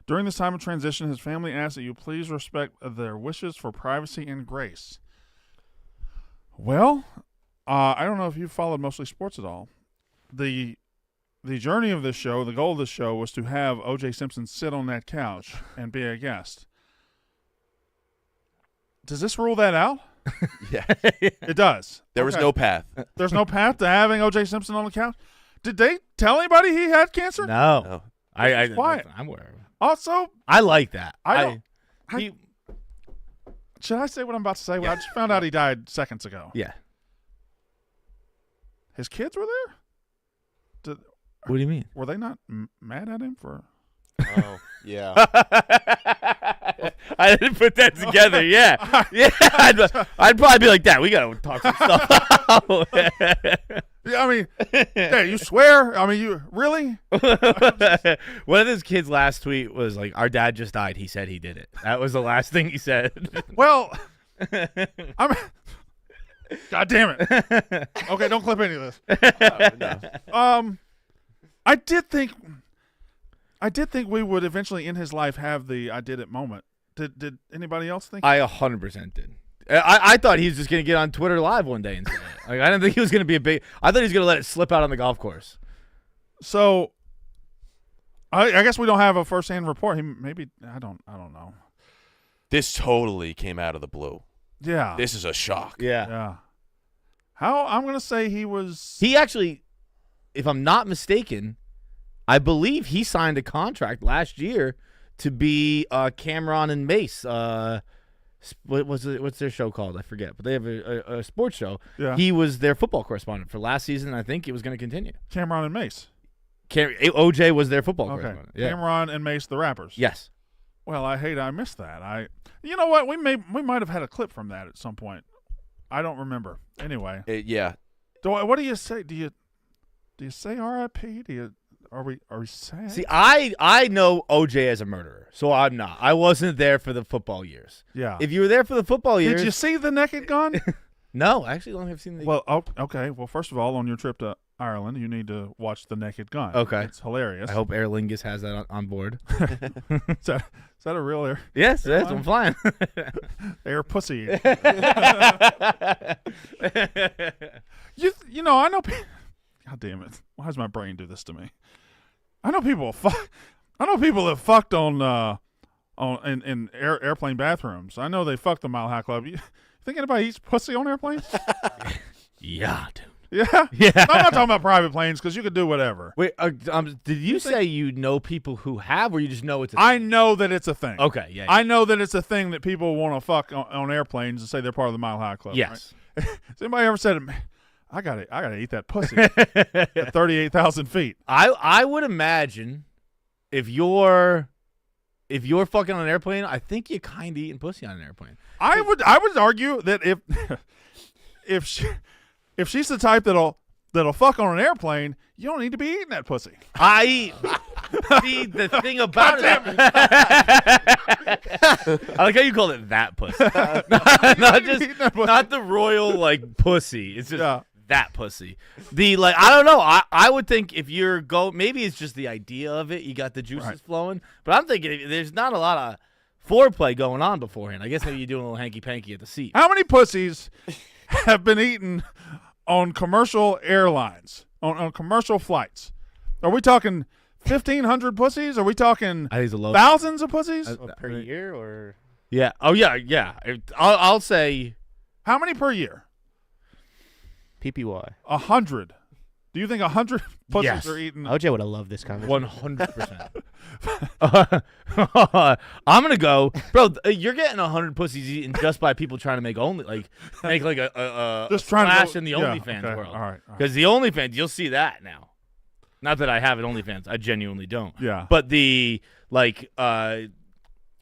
During this time of transition, his family asked that you please respect their wishes for privacy and grace. Well, I don't know if you've followed mostly sports at all. The journey of this show, the goal of this show, was to have O.J. Simpson sit on that couch and be a guest. Does this rule that out? Yeah. It does. There was no path. There's no path to having O.J. Simpson on the couch? Did they tell anybody he had cancer? No. I'm aware of it. Also, I like that. Should I say what I'm about to say? Well, I just found out he died seconds ago. Yeah. His kids were there? What do you mean? Were they not mad at him for... Oh, yeah. I didn't put that together. Yeah. I'd probably be like, Dad, we got to talk some stuff out. Yeah, I mean, hey, you swear? I mean, you really? One of his kids' last tweet was like, our dad just died. He said he did it. That was the last thing he said. Well, I mean, God damn it. Okay, don't clip any of this. I did think we would eventually in his life have the I did it moment. Did anybody else think? I 100% did. I thought he was just going to get on Twitter Live one day and say it. Like, I didn't think he was going to be a big – I thought he was going to let it slip out on the golf course. So I guess we don't have a first-hand report. He maybe – I don't know. This totally came out of the blue. Yeah. This is a shock. Yeah. How – I'm going to say he was – He actually, if I'm not mistaken, I believe he signed a contract last year to be Cameron and Mace what was it? What's their show called? I forget. But they have a sports show. Yeah. He was their football correspondent for last season. I think it was going to continue. Cameron and Mace. OJ was their football correspondent. Yeah. Cameron and Mace, the rappers. Yes. Well, I missed that. You know what? We might have had a clip from that at some point. I don't remember. Anyway. Yeah. What do you say? Do you say R.I.P.? Are we sad? See, I know OJ as a murderer, so I'm not. I wasn't there for the football years. Yeah. If you were there for the football years, did you see The Naked Gun? No, I actually don't have seen the. Well, okay. Well, first of all, on your trip to Ireland, you need to watch The Naked Gun. Okay. It's hilarious. I hope Aer Lingus has that on board. Is that a real air? Yes, I'm flying. Air pussy. You know, I know. God damn it! Why does my brain do this to me? I know people that fucked on in airplane bathrooms. I know they fucked the Mile High Club. You think anybody eats pussy on airplanes? Yeah, dude. Yeah. Yeah. I'm not talking about private planes because you could do whatever. Wait, did you say you know people who have, or you just know it's a I know that it's a thing. Okay, yeah. I know that it's a thing that people want to fuck on airplanes and say they're part of the Mile High Club. Yes. Right? Has anybody ever said, I gotta eat that pussy at 38,000 feet? I would imagine if you're fucking on an airplane, I think you kind of eating pussy on an airplane. I would argue that if she's the type that'll fuck on an airplane, you don't need to be eating that pussy. See the thing about it. I like how you call it that pussy, not the royal like pussy. It's just that pussy. I don't know. I would think if you're maybe it's just the idea of it. You got the juices flowing, but I'm thinking there's not a lot of foreplay going on beforehand. I guess maybe you're doing a little hanky panky at the seat. How many pussies have been eaten on commercial airlines, on commercial flights? Are we talking 1,500 pussies? Are we talking thousands of pussies? Per year or? Yeah. Oh, yeah. I'll say. How many per year? PPY. 100. Do you think 100 pussies are eaten? OJ would have loved this conversation. 100%. I'm gonna go, bro. You're getting 100 pussies eaten just by people trying to make a just trying splash to in the OnlyFans world. All right. Because the OnlyFans, you'll see that now. Not that I have an OnlyFans, I genuinely don't. Yeah. But the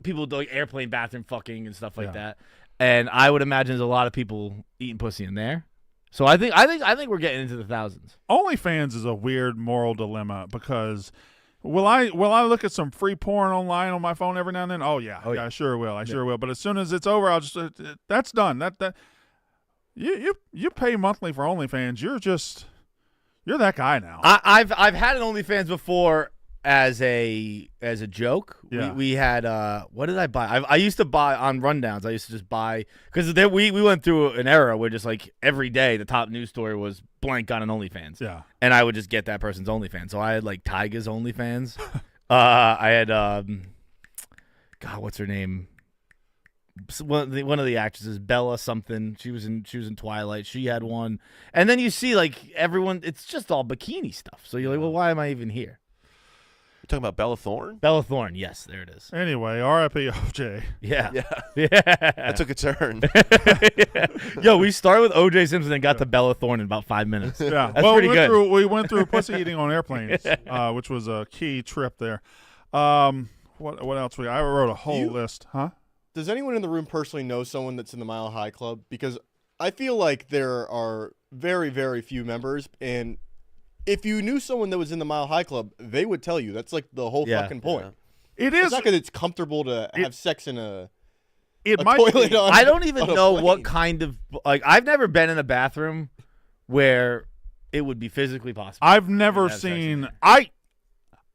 people do airplane bathroom fucking and stuff like that, and I would imagine there's a lot of people eating pussy in there. So I think we're getting into the thousands. OnlyFans is a weird moral dilemma because will I look at some free porn online on my phone every now and then? Oh yeah, I sure will. I sure will. But as soon as it's over, I'll just that's done. That you pay monthly for OnlyFans. You're that guy now. I've had an OnlyFans before as a joke. Yeah. We had what did I buy? I used to buy on rundowns. I used to just buy because we went through an era where just like every day the top news story was blank on an OnlyFans. Yeah. And I would just get that person's OnlyFans. So I had like Tyga's OnlyFans. I had God, what's her name? One of the actresses, Bella something. She was in Twilight. She had one. And then you see like everyone. It's just all bikini stuff. So you're like, well, why am I even here? You're talking about Bella Thorne? Bella Thorne, yes, there it is. Anyway, R.I.P. OJ. Yeah. That took a turn. Yo, we started with O.J. Simpson and got to Bella Thorne in about 5 minutes. Yeah, that's pretty good. We went through pussy eating on airplanes, which was a key trip there. What else? I wrote a whole list, huh? Does anyone in the room personally know someone that's in the Mile High Club? Because I feel like there are very, very few members, and if you knew someone that was in the Mile High Club, they would tell you. That's like the whole fucking point. Yeah. It is. It's not because it's comfortable to have sex in a might toilet be. I don't even know what kind of I've never been in a bathroom where it would be physically possible. I've never seen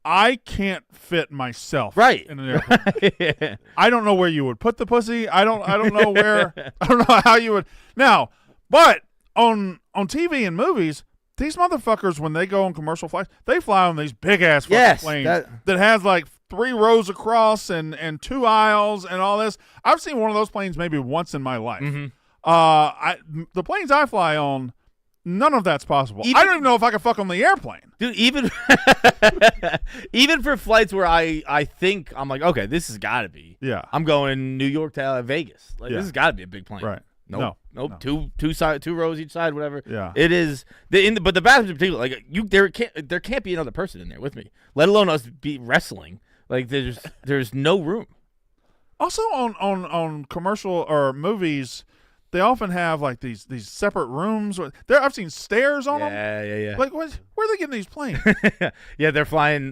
I can't fit myself right in an airplane. I don't know where you would put the pussy. I don't know where. I don't know how you would. Now, but on TV and movies, these motherfuckers, when they go on commercial flights, they fly on these big ass fucking planes that has like 3 rows across and 2 aisles and all this. I've seen one of those planes maybe once in my life. The planes I fly on, none of that's possible. I don't even know if I can fuck on the airplane. Dude, even for flights where I think I'm like, okay, this has got to be. Yeah. I'm going New York to Vegas. Like this has got to be a big plane. Right. Nope. No. Two rows each side, whatever. Yeah. It is. But the bathrooms in particular, like there can't be another person in there with me, let alone us be wrestling. Like there's no room. Also on commercial or movies, they often have like these separate rooms. I've seen stairs on them. Yeah. Like, where are they getting these planes? Yeah, they're flying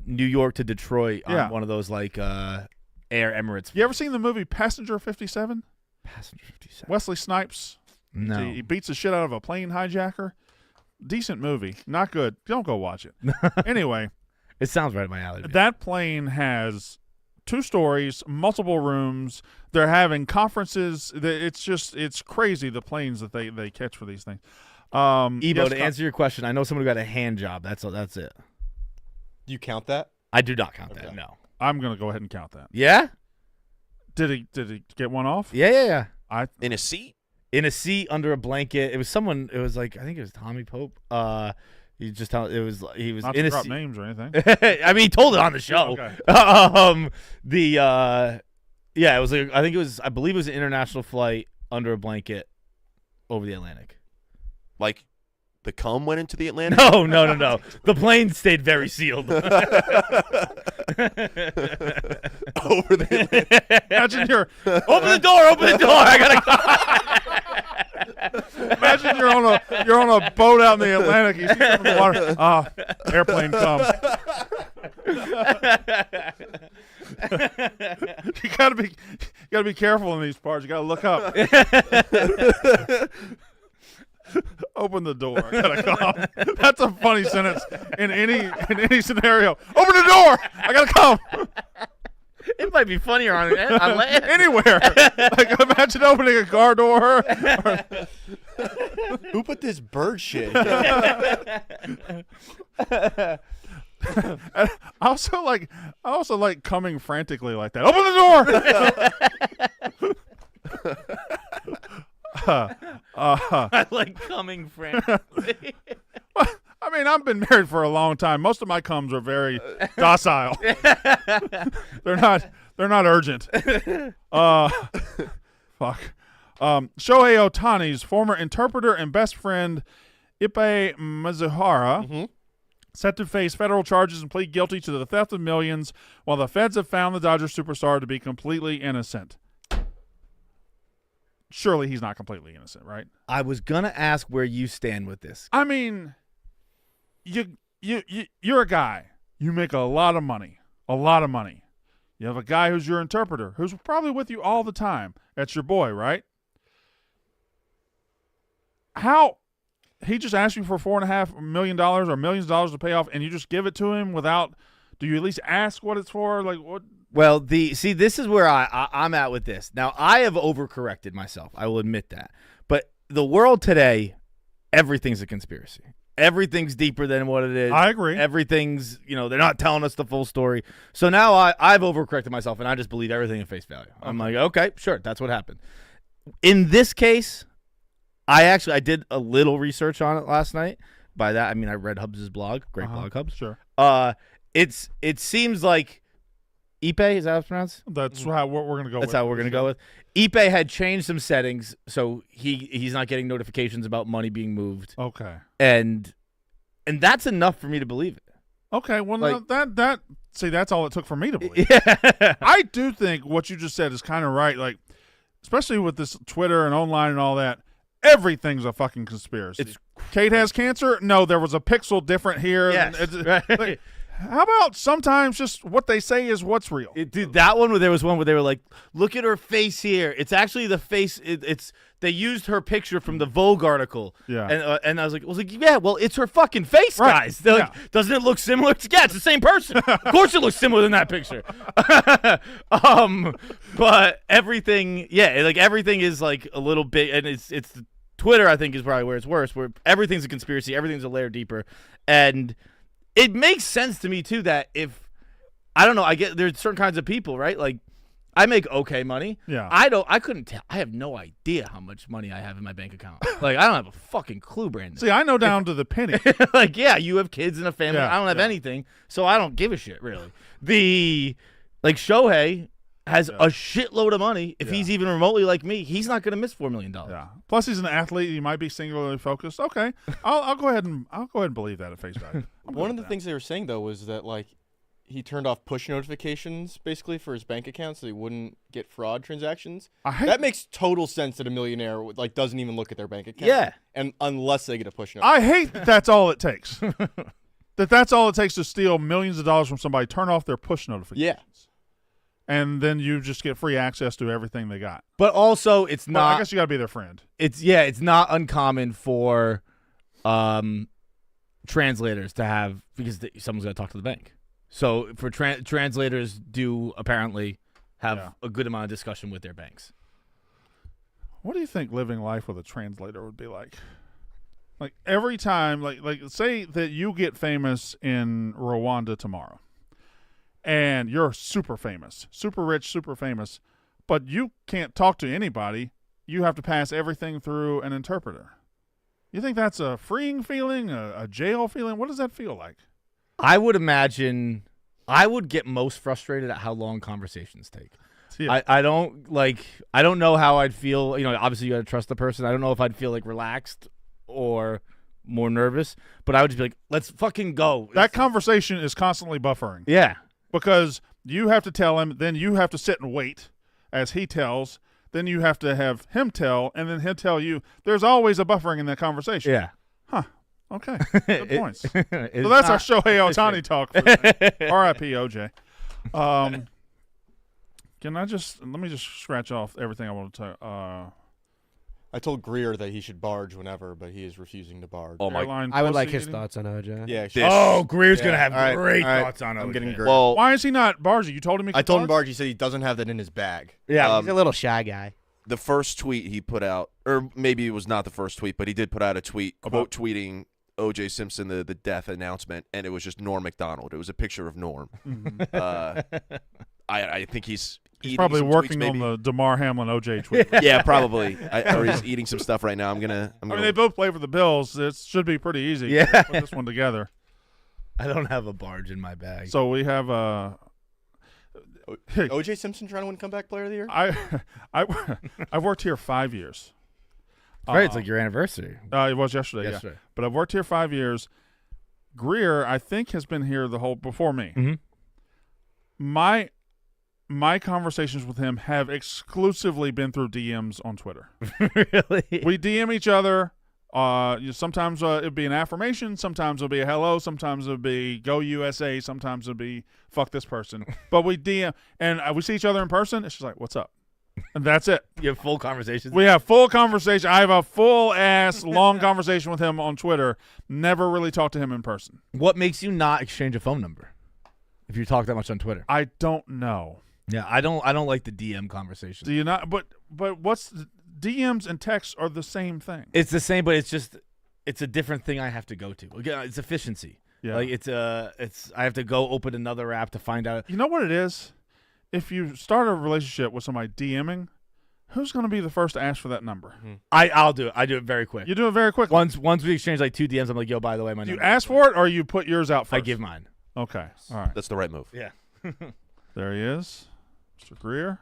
New York to Detroit on one of those like Air Emirates. You ever seen the movie Passenger 57? Passenger 57. Wesley Snipes. No. He beats the shit out of a plane hijacker. Decent movie. Not good. Don't go watch it. Anyway. It sounds right up my alley. That plane has 2 stories, multiple rooms. They're having conferences. It's crazy the planes that they catch for these things. Ebo, to answer your question, I know someone who got a hand job. That's it. Do you count that? I do not count that. No. I'm gonna go ahead and count that. Yeah. Did he get one off? Yeah. In a seat? In a seat under a blanket. It was someone. It was like I think it was Tommy Pope. He was not to drop names or anything. I mean, he told it on the show. Okay. Yeah, it was like I believe it was an international flight under a blanket over the Atlantic. Like the cum went into the Atlantic? No. The plane stayed very sealed. Over the Atlantic. Imagine you're open the door. I gotta go. Imagine you're on a boat out in the Atlantic. You see something in the water. Airplane come. You gotta be careful in these parts. You gotta look up. Open the door. I gotta come. That's a funny sentence in any scenario. Open the door. I gotta come. It might be funnier on land. Anywhere. Like imagine opening a car door. Who put this bird shit? I also like coming frantically like that. Open the door. I like coming frantically. I mean, I've been married for a long time. Most of my comes are very docile. They're not urgent. Fuck. Shohei Ohtani's former interpreter and best friend Ippei Mizuhara set to face federal charges and plead guilty to the theft of millions, while the feds have found the Dodgers superstar to be completely innocent. Surely he's not completely innocent, right? I was gonna ask where you stand with this. I mean, you're a guy. You make a lot of money. You have a guy who's your interpreter, who's probably with you all the time. That's your boy, right? How he just asked you for $4.5 million or millions of dollars to pay off, and you just give it to him without? Do you at least ask what it's for? Like what? Well, this is where I'm at with this. Now, I have overcorrected myself. I will admit that. But the world today, everything's a conspiracy. Everything's deeper than what it is. I agree. Everything's, they're not telling us the full story. So now I've overcorrected myself, and I just believe everything at face value. Okay. I'm like, okay, sure, that's what happened. In this case, I did a little research on it last night. By that, I mean I read Hubs' blog. Great blog, Hubs. Sure. It seems like Ippei, is that how it's pronounced? That's what we're going to go with. That's how we're going to go with. Ippei had changed some settings, so he's not getting notifications about money being moved. Okay. And that's enough for me to believe it. Okay, well, Like, that's all it took for me to believe. Yeah. I do think what you just said is kind of right. Like, especially with this Twitter and online and all that, everything's a fucking conspiracy. Kate has cancer? No, there was a pixel different here. Yes, Right. How about sometimes just what they say is what's real? Dude, that one where there was one where they were like, look at her face here. It's actually the face. They used her picture from the Vogue article. Yeah. And I was like, yeah, well, it's her fucking face, guys. They're like, doesn't it look similar? Yeah, it's the same person. Of course it looks similar than that picture. But everything, everything is like a little bit, and it's Twitter, I think, is probably where it's worse, where everything's a conspiracy, everything's a layer deeper. And it makes sense to me, too, that if, I don't know, I get there's certain kinds of people, right? Like, I make okay money. Yeah. I couldn't tell. I have no idea how much money I have in my bank account. Like, I don't have a fucking clue, Brandon. See, I know down to the penny. Like, yeah, you have kids and a family. Yeah, I don't have anything, so I don't give a shit, really. Shohei has a shitload of money. If he's even remotely like me, he's not going to miss $4 million. Yeah. Plus, he's an athlete. He might be singularly focused. Okay, I'll go ahead and believe that at face value. One of the things they were saying though was that like he turned off push notifications basically for his bank account so he wouldn't get fraud transactions. That makes total sense that a millionaire like doesn't even look at their bank account. Yeah, and unless they get a push notification. I hate that that's all it takes. That's all it takes to steal millions of dollars from somebody. Turn off their push notifications. Yeah. And then you just get free access to everything they got. But also, it's not. Well, I guess you got to be their friend. It's not uncommon for translators to have, because someone's going to talk to the bank. So for translators do apparently have a good amount of discussion with their banks. What do you think living life with a translator would be like? Like every time, like say that you get famous in Rwanda tomorrow, and you're super famous, super rich, super famous, but you can't talk to anybody. You have to pass everything through an interpreter. You think that's a freeing feeling, a jail feeling? What does that feel like? I would imagine I would get most frustrated at how long conversations take. Yeah. I don't know how I'd feel. You know, obviously you got to trust the person. I don't know if I'd feel like relaxed or more nervous, but I would just be like, let's fucking go. That conversation is constantly buffering. Yeah. Because you have to tell him, then you have to sit and wait as he tells, then you have to have him tell, and then he'll tell you. There's always a buffering in that conversation. Yeah. Huh. Okay. Good points. So that's our Shohei Ohtani talk. R.I.P. OJ. Let me just scratch off everything I want to tell. I told Greer that he should barge whenever, but he is refusing to barge. Oh my! I would like his thoughts on OJ. Yeah. Greer's gonna have great thoughts on OJ. I'm getting Greer. Well, why is he not barging? You told him he could I told him barge? barge. He said he doesn't have that in his bag. Yeah, he's a little shy guy. The first tweet he put out, or maybe it was not the first tweet, but he did put out a tweet quote tweeting O.J. Simpson the death announcement, and it was just Norm Macdonald. It was a picture of Norm. Mm-hmm. I think he's probably working on the DeMar Hamlin OJ tweet. Yeah, probably. Or he's eating some stuff right now. I mean, they both play for the Bills. It should be pretty easy. Yeah. To put this one together. I don't have a barge in my bag. So we have O.J. Simpson trying to win comeback player of the year? I've worked here 5 years. Right, it's like your anniversary. It was yesterday. Yeah. But I've worked here 5 years. Greer, I think, has been here the whole before me. Mm-hmm. My conversations with him have exclusively been through DMs on Twitter. Really? We DM each other. Sometimes it'd be an affirmation. Sometimes it'll be a hello. Sometimes it'll be go USA. Sometimes it'll be fuck this person. But we DM, and we see each other in person. It's just like, what's up? And that's it. You have full conversations? We have full conversation. I have a full-ass long conversation with him on Twitter. Never really talked to him in person. What makes you not exchange a phone number if you talk that much on Twitter? I don't know. Yeah, I don't like the DM conversation. Do you not? But what's DMs and texts are the same thing. It's the same, but it's a different thing I have to go to. Again, it's efficiency. Yeah. Like I have to go open another app to find out. You know what it is? If you start a relationship with somebody DMing, who's going to be the first to ask for that number? Mm-hmm. I'll do it. I do it very quick. You do it very quickly. Once we exchange like 2 DMs, I'm like, yo, by the way, my number. You ask for it, or you put yours out first? I give mine. Okay. All right. That's the right move. Yeah. There he is, Mr. Greer.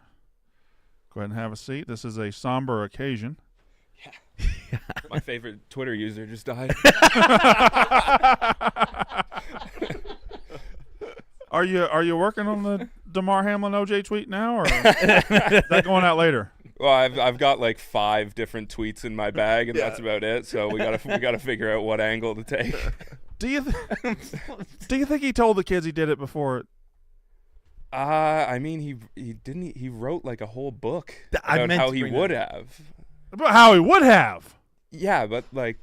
Go ahead and have a seat. This is a somber occasion. Yeah. My favorite Twitter user just died. Are you working on the DeMar Hamlin OJ tweet now, or is that going out later? Well, I've got like 5 different tweets in my bag, and that's about it. So we gotta figure out what angle to take. Do you think he told the kids he did it before? I mean, he wrote like a whole book I about meant how to he bring would that have. About how he would have. Yeah, but like,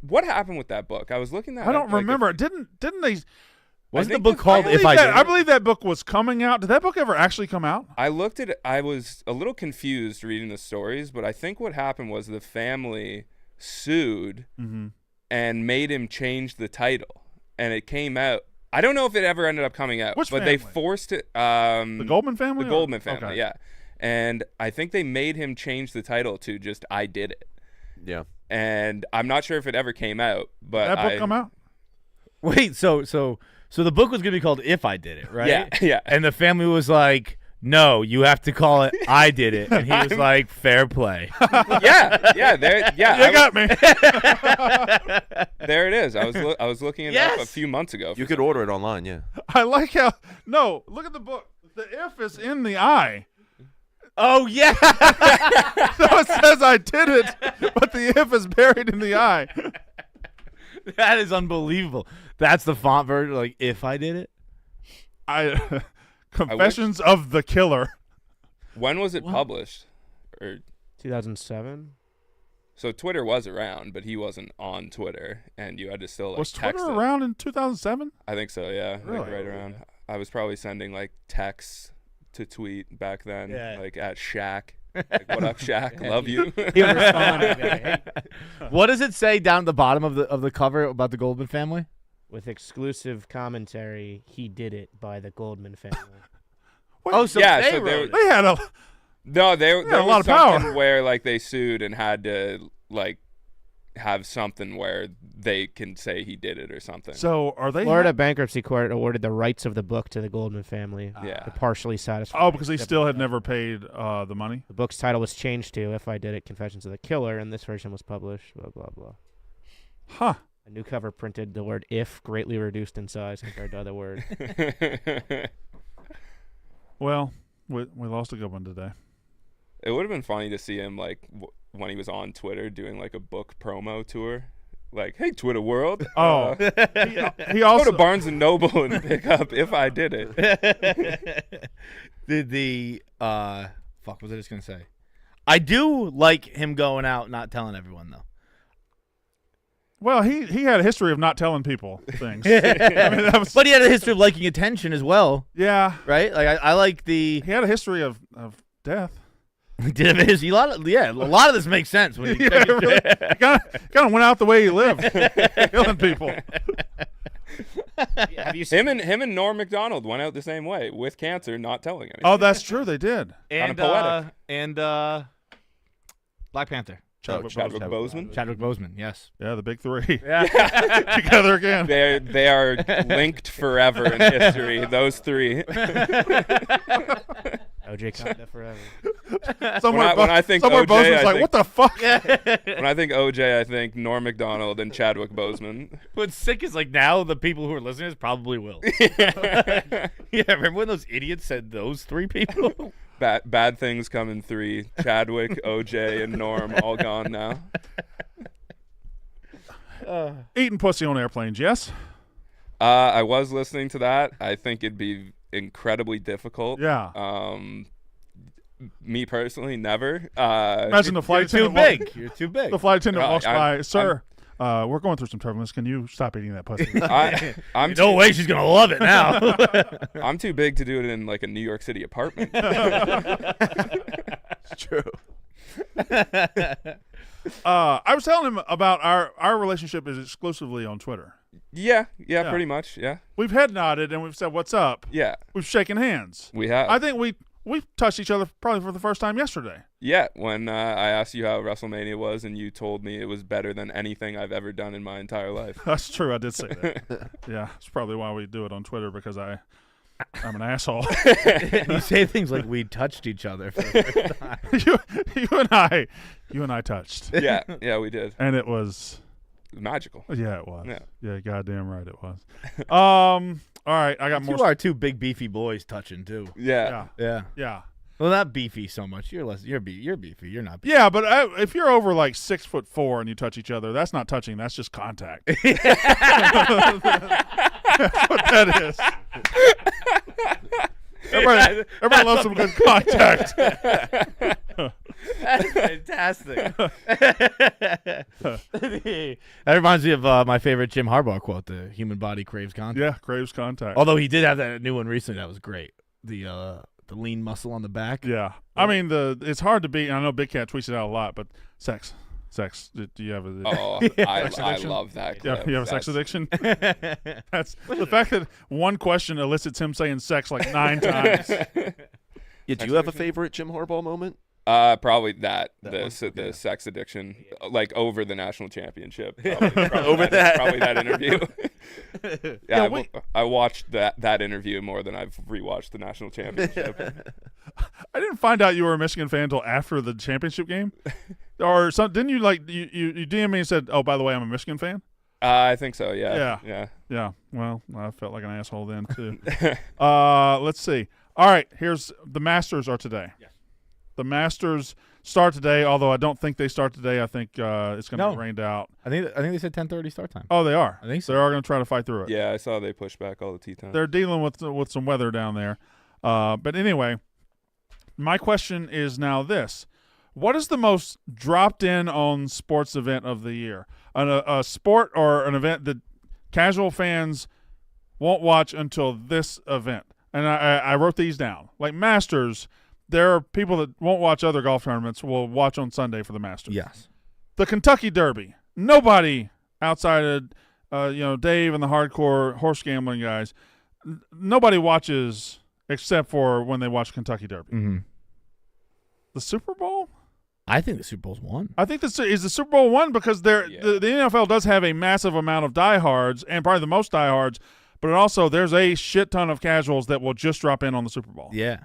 what happened with that book? I was looking at. I don't remember. Didn't they? Wasn't the think book the- called I If I Did It? I believe that book was coming out. Did that book ever actually come out? I looked at it. I was a little confused reading the stories, but I think what happened was the family sued and made him change the title, and it came out. I don't know if it ever ended up coming out, Which but family? they forced it. The Goldman family? The Goldman family, Okay. yeah. And I think they made him change the title to just "I Did It." Yeah. And I'm not sure if it ever came out, but That book come out? Wait, so the book was gonna be called If I Did It, right? Yeah, yeah. And the family was like, "No, you have to call it I Did It," and he was like, "Fair play." yeah. You got me. There it is. I was looking it up a few months ago. You could order it online, yeah. I like how. No, look at the book. The if is in the I. Oh yeah. So it says I did it, but the if is buried in the I. That is unbelievable. That's the font version, like If I Did It. Confessions of the Killer. When was it published? Or 2007. so Twitter was around, but he wasn't on Twitter, and you had to still like Was Twitter text it. around in 2007? I think so. Yeah, Really? like right around. I was probably sending like texts to tweet back then, like at Shaq. Like, what up, Shaq? Love you. He'll respond and be like, "Hey," What does it say down at the bottom of the cover about the Goldman family? with exclusive commentary. He did it by the Goldman family. Oh, so Yeah, they so wrote it. They had a. No, there a lot was of power. something where like they sued and had to like have something where they can say he did it or something. So are they? Florida bankruptcy court awarded the rights of the book to the Goldman family Yeah. to partially satisfy. Oh, because he still had never paid the money. The book's title was changed to "If I Did It: Confessions of the Killer," and this version was published. Blah blah blah. Huh. A new cover printed the word "if" greatly reduced in size compared to other words. Well, we lost a good one today. It would have been funny to see him like when he was on Twitter doing like a book promo tour. Like, hey, Twitter world. Oh, he Go also to Barnes and Noble and pick up "If I Did It." Did the fuck was I just gonna say? I do like him going out not telling everyone though. Well, he had a history of not telling people things. I mean, that was, But he had a history of liking attention as well, yeah, right? Like I like the he had a history of death. he did have a history. A lot of this makes sense when you Yeah, really, he kind of went out the way he lived, killing people. Have you seen Him and Norm Macdonald went out the same way with cancer, not telling anything. Oh, that's true. They did. and poetic. Black Panther. Chadwick Boseman. Chadwick Boseman, yes. Yeah, the big three Yeah. together again. They are linked forever in history. Those three. OJ Conda forever? Somewhere, when I think somewhere OJ, Boseman's I like, think- what the fuck? When I think OJ, I think Norm Macdonald and Chadwick Boseman. What's sick is like now the people who are listening to this probably will. Yeah, remember when those idiots said those three people? Bad things come in three. Chadwick, OJ, and Norm all gone now. Eating pussy on airplanes, yes? I was listening to that. I think it'd be incredibly difficult. Yeah. Me personally, never. Imagine the flight You're too attendant. big. You're too big. The flight attendant walks I'm- by, sir. We're going through some turbulence. Can you stop eating that pussy? I'm No way she's gonna love it now. I'm too big to do it in like a New York City apartment. It's true. I was telling him about our relationship is exclusively on Twitter. Yeah, pretty much. Yeah, We've head nodded and we've said, what's up? yeah. We've shaken hands. We have. I think we touched each other probably for the first time yesterday. Yeah, when I asked you how WrestleMania was, and you told me it was better than anything I've ever done in my entire life. That's true. I did say that. Yeah, it's probably why we do it on Twitter, because I'm an asshole. You say things like we touched each other for the first time. you and I touched. Yeah, we did. And it was Magical. Yeah, it was. Yeah. Yeah, goddamn right it was. All right, I got more. You are two big beefy boys touching too. Yeah. Yeah. Yeah. Yeah. Well, not beefy so much. You're less. You're beefy. You're not beefy. Yeah, but if you're over like 6'4" and you touch each other, that's not touching. That's just contact. That's what that is. Everybody loves some good contact. That's fantastic. That reminds me of my favorite Jim Harbaugh quote: "The human body craves contact." Yeah, craves contact. Although he did have that new one recently that was great. The lean muscle on the back. Yeah, I mean it's hard to beat. And I know Big Cat tweets it out a lot, but sex. Do you have a? Oh, I love that clip. Yeah, you have a sex addiction. That's the fact that one question elicits him saying sex like 9 times. Yeah, do you have a favorite Jim Harbaugh moment? Probably the sex addiction, like over the national championship. Probably that interview. I watched that interview more than I've rewatched the national championship. I didn't find out you were a Michigan fan until after the championship game, or something. Didn't you you DM me and said, "Oh, by the way, I'm a Michigan fan"? I think so. Yeah. Well, I felt like an asshole then too. Let's see. All right, here's the Masters are today. Yes. The Masters start today, although I don't think they start today. I think it's going to be rained out. I think they said 10:30 start time. Oh, they are. I think so. They are going to try to fight through it. Yeah, I saw they pushed back all the tee times. They're dealing with some weather down there. But anyway, my question is now this. What is the most dropped in on sports event of the year? A sport or an event that casual fans won't watch until this event? And I wrote these down. Like Masters, there are people that won't watch other golf tournaments will watch on Sunday for the Masters. Yes. The Kentucky Derby. Nobody outside of Dave and the hardcore horse gambling guys, nobody watches except for when they watch Kentucky Derby. Mm-hmm. The Super Bowl? I think the Super Bowl's won. I think this is the Super Bowl won because the NFL does have a massive amount of diehards and probably the most diehards, but also there's a shit ton of casuals that will just drop in on the Super Bowl. Yeah.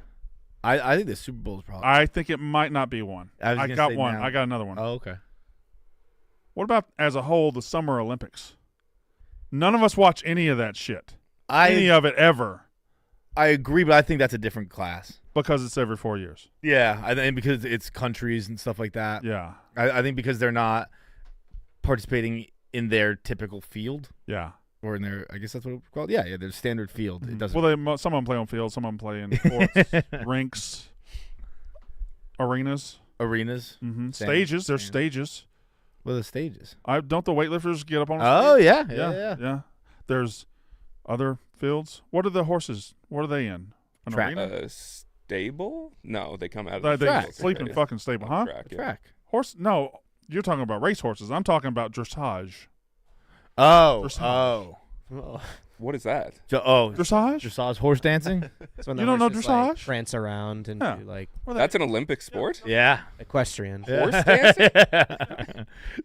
I think the Super Bowl is probably. I think it might not be one. I got one. Now. I got another one. Oh, okay. What about as a whole the Summer Olympics? None of us watch any of that shit. Any of it ever. I agree, but I think that's a different class. Because it's every 4 years. Yeah, I think because it's countries and stuff like that. Yeah. I think because they're not participating in their typical field. Yeah. Or in their, I guess that's what it's called. Yeah, their standard field. Mm-hmm. It doesn't. Well, some of them play on fields, some of them play in courts, rinks, arenas. Mm-hmm. Stages. There's stages. What are the stages? Don't the weightlifters get up on? Oh stage? Yeah. There's other fields. What are the horses? What are they in? An arena? Stable? No, they come out of the track. They sleep in fucking stable, huh? Track. Horse? No, you're talking about race horses. I'm talking about dressage. Oh. What is that? Dressage? Dressage, horse dancing. That's when you don't know dressage? Like, prance around and do like. That's an Olympic sport. Yeah. Equestrian. Horse dancing.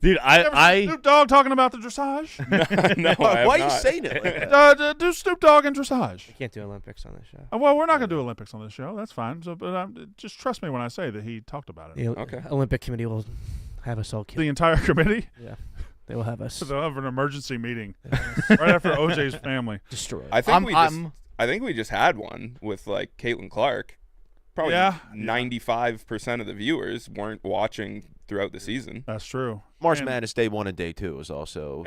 Dude, I Snoop Dogg talking about the dressage. No, why are you saying it like that? Do Snoop Dogg and dressage. You can't do Olympics on this show. Well, we're not going to do Olympics on this show. That's fine. So, but just trust me when I say that he talked about it. The Olympic Committee will have us all killed. The entire committee? Yeah. They will have us. They'll have an emergency meeting right after OJ's family destroyed. I think we just had one with like Caitlin Clark. Probably 95% of the viewers weren't watching throughout the season. That's true. March Madness Day 1 and Day 2 is also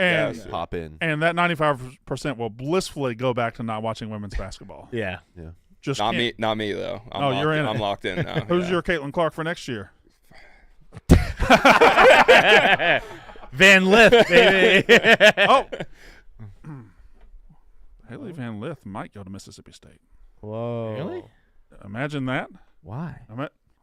pop in. And that 95% will blissfully go back to not watching women's basketball. Yeah. Just not me though. You're in. I'm locked in now. Who's your Caitlin Clark for next year? Van Lith, baby. Haley Van Lith might go to Mississippi State. Whoa. Really? Imagine that. Why?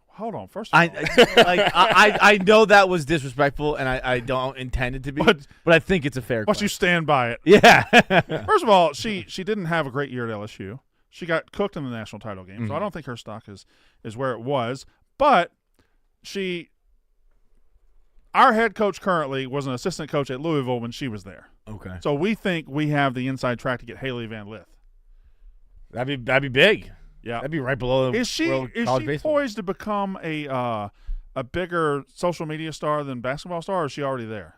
Hold on. First of all. I know that was disrespectful, and I don't intend it to be, but I think it's a fair question. You stand by it. Yeah. First of all, she didn't have a great year at LSU. She got cooked in the national title game, so I don't think her stock is where it was. But our head coach currently was an assistant coach at Louisville when she was there. Okay. So we think we have the inside track to get Haley Van Lith. That'd be big. Yeah. That'd be right below the Is she college baseball. poised to become a bigger social media star than basketball star, or is she already there?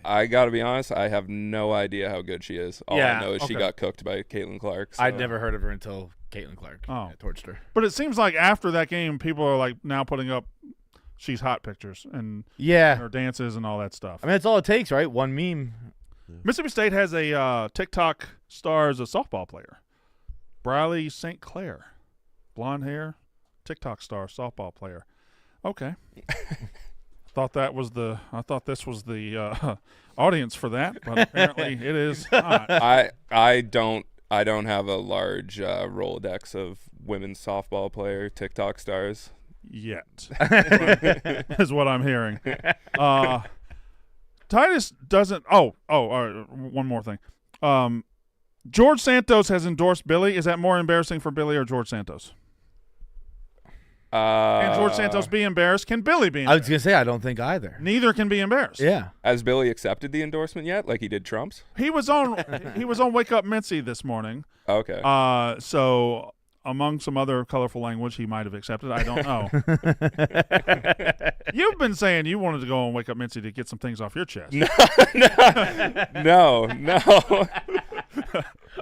I got to be honest, I have no idea how good she is. All I know is she got cooked by Caitlin Clark. So. I'd never heard of her until Caitlin Clark torched her. But it seems like after that game, people are like now putting up she's hot pictures and her dances and all that stuff. I mean, that's all it takes, right? One meme. Mississippi State has a TikTok star as a softball player. Briley St. Clair. Blonde hair, TikTok star, softball player. Okay. I thought this was the audience for that, but apparently it is not. I don't have a large Rolodex of women's softball player TikTok stars yet. Is what I'm hearing. Titus doesn't. One more thing. George Santos has endorsed Billy. Is that more embarrassing for Billy or George Santos? Can George Santos be embarrassed? Can Billy be embarrassed? I was going to say, I don't think either. Neither can be embarrassed. Yeah. Has Billy accepted the endorsement yet, like he did Trump's? He was on Wake Up Mincy this morning. Okay. So among some other colorful language he might have accepted. I don't know. You've been saying you wanted to go on Wake Up Mincy to get some things off your chest. No.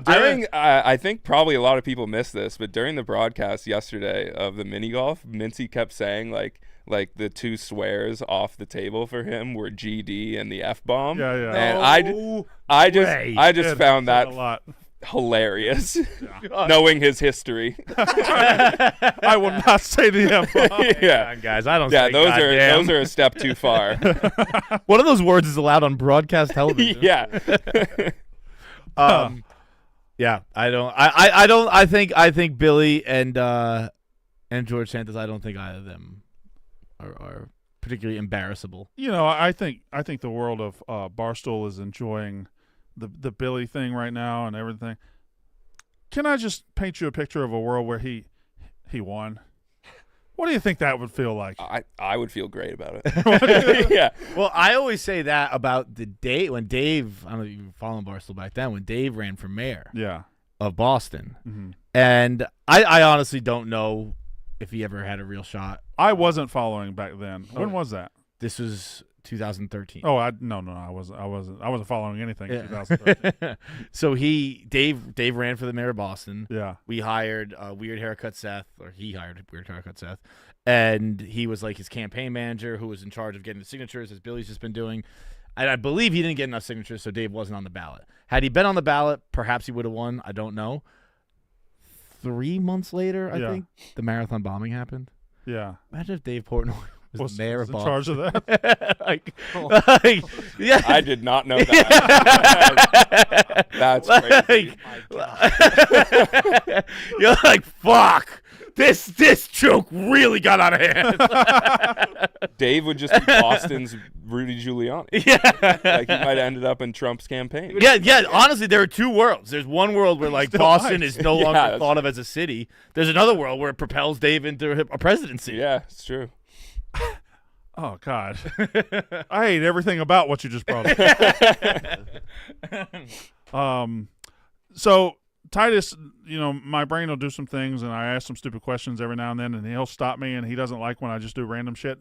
I think probably a lot of people missed this, but during the broadcast yesterday of the mini golf, Mincy kept saying like the two swears off the table for him were GD and the F bomb. Yeah, yeah. And I just found that a lot. Hilarious, knowing his history. I will not say the F bomb. Yeah, guys, I don't. Yeah, say those are a step too far. One of those words is allowed on broadcast television. Yeah. Yeah, I don't. I think Billy and George Santos. I don't think either of them are particularly embarrassable. You know, I think the world of Barstool is enjoying the Billy thing right now and everything. Can I just paint you a picture of a world where he won? What do you think that would feel like? I would feel great about it. Yeah. Well, I always say that about the day when Dave, I don't know if you were following Barstool back then, when Dave ran for mayor of Boston. Mm-hmm. And I honestly don't know if he ever had a real shot. I wasn't following back then. When was that? This was 2013. Oh, no, I wasn't following anything in 2013. So Dave ran for the mayor of Boston. Yeah. We hired Weird Haircut Seth, or he hired Weird Haircut Seth, and he was like his campaign manager who was in charge of getting the signatures, as Billy's just been doing. And I believe he didn't get enough signatures, so Dave wasn't on the ballot. Had he been on the ballot, perhaps he would have won. I don't know. 3 months later, I think, the marathon bombing happened. Yeah. Imagine if Dave Portnoy was the mayor of Boston. In charge of that? Yeah. I did not know that. That's crazy. You're like, fuck. This joke really got out of hand. Dave would just be Boston's Rudy Giuliani. Yeah. Like he might have ended up in Trump's campaign. Yeah. Honestly, there are two worlds. There's one world where like Boston is no longer thought of as a city. There's another world where it propels Dave into a presidency. Yeah, it's true. Oh, God. I hate everything about what you just brought up. So, Titus, you know, my brain will do some things, and I ask some stupid questions every now and then, and he'll stop me, and he doesn't like when I just do random shit.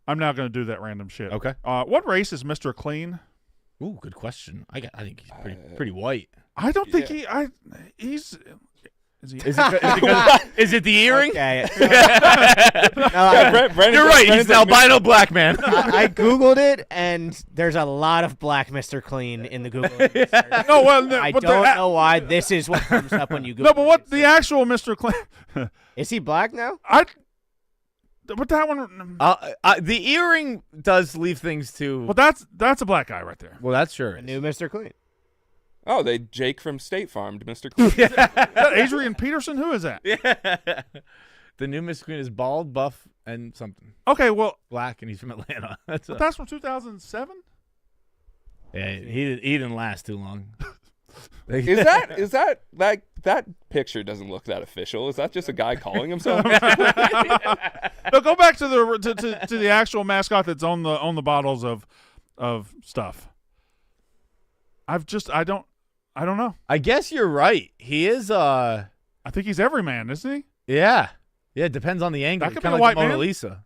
I'm not going to do that random shit. Okay. What race is Mr. Clean? Ooh, good question. I think he's pretty white. I don't think he's... Is it the earring? Okay. You're right. He's an albino black man. I Googled it, and there's a lot of black Mr. Clean in the Google image search. No, well, I don't know why this is what comes up when you Google. No, but what the actual Mr. Clean? Is he black now? But that one. The earring does leave things to. Well, that's a black guy right there. Well, that's sure. A new Mr. Clean. Oh, they Jake from State Farm to Mr. Clean. Is that Adrian Peterson? Who is that? Yeah. The new Mr. Clean is bald, buff, and something. Okay, well, black, and he's from Atlanta. That's from 2007. Yeah, he didn't last too long. Is that like that picture doesn't look that official? Is that just a guy calling himself? No, go back to the actual mascot that's on the bottles of stuff. I don't know. I guess you're right. He is. I think he's every man, isn't he? Yeah. Yeah. It depends on the angle. That could Kind be of a like white Mona man. Lisa.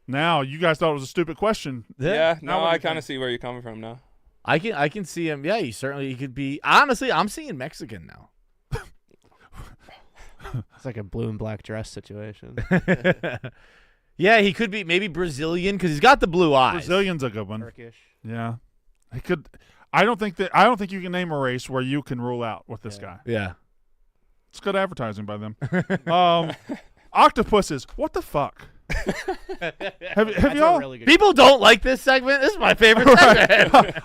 Now you guys thought it was a stupid question. Yeah, Now no, what do I you kind think? of see where you're coming from now. I can see him. Yeah, he could be. Honestly, I'm seeing Mexican now. It's like a blue and black dress situation. Yeah, he could be maybe Brazilian because he's got the blue eyes. Brazilian's a good one. Turkish. Yeah, he could. I don't think you can name a race where you can rule out with this guy. Yeah. It's good advertising by them. Octopuses. What the fuck? have y'all? Really good People don't like this segment. This is my favorite segment.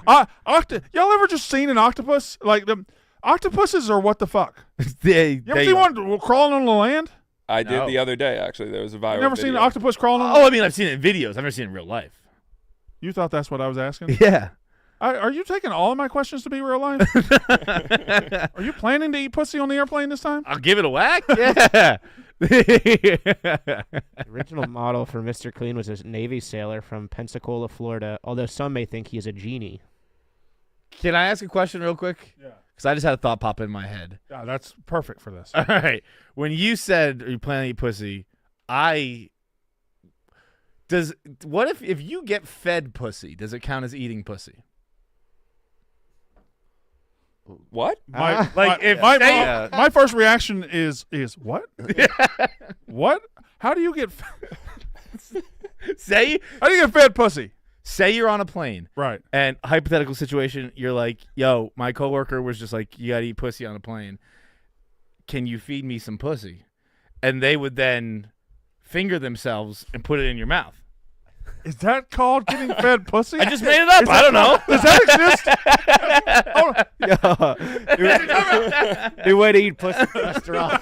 Y'all ever just seen an octopus? Like the octopuses are what the fuck? they, You ever seen one crawling on the land? I No. did the other day, actually. There was a viral You never seen an video. octopus crawling on? Oh, I mean, I've seen it in videos. I've never seen it in real life. You thought that's what I was asking? Yeah. Are you taking all of my questions to be real life? Are you planning to eat pussy on the airplane this time? I'll give it a whack. Yeah. The original model for Mr. Clean was a Navy sailor from Pensacola, Florida, although some may think he is a genie. Can I ask a question real quick? Yeah. Because I just had a thought pop in my head. Yeah, that's perfect for this. All right. When you said you plan to eat pussy, what if you get fed pussy, does it count as eating pussy? What? My if my first reaction is what? What? How do you get say fed pussy? say you're on a plane, Right. and hypothetical situation, you're like, yo, my coworker was just like, you gotta eat pussy on a plane. Can you feed me some pussy? And they would then finger themselves and put it in your mouth. Is that called getting fed pussy? I just made it up. I don't know. Does that exist? New way to eat pussy restaurant.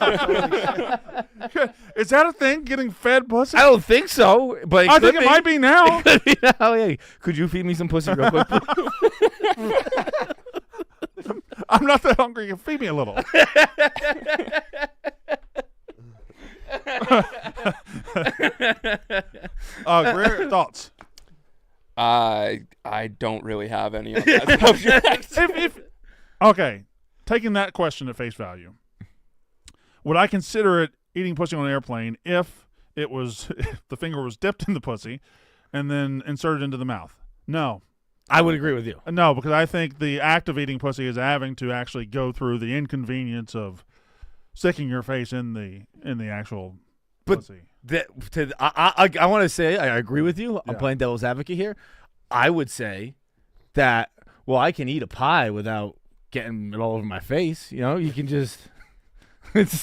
Is that a thing? Getting fed pussy? I don't think so, but I think it might be now. It could be now. Hey, could you feed me some pussy real quick? I'm not that hungry. You can feed me a little. Greer, thoughts? I don't really have any on that subject. Okay, taking that question at face value, would I consider it eating pussy on an airplane if the finger was dipped in the pussy and then inserted into the mouth? No. I would agree with you. No, because I think the act of eating pussy is having to actually go through the inconvenience of sticking your face in the actual pussy. I want to say I agree with you. I'm Yeah. playing devil's advocate here. I would say that, well, I can eat a pie without getting it all over my face. You know, you can just.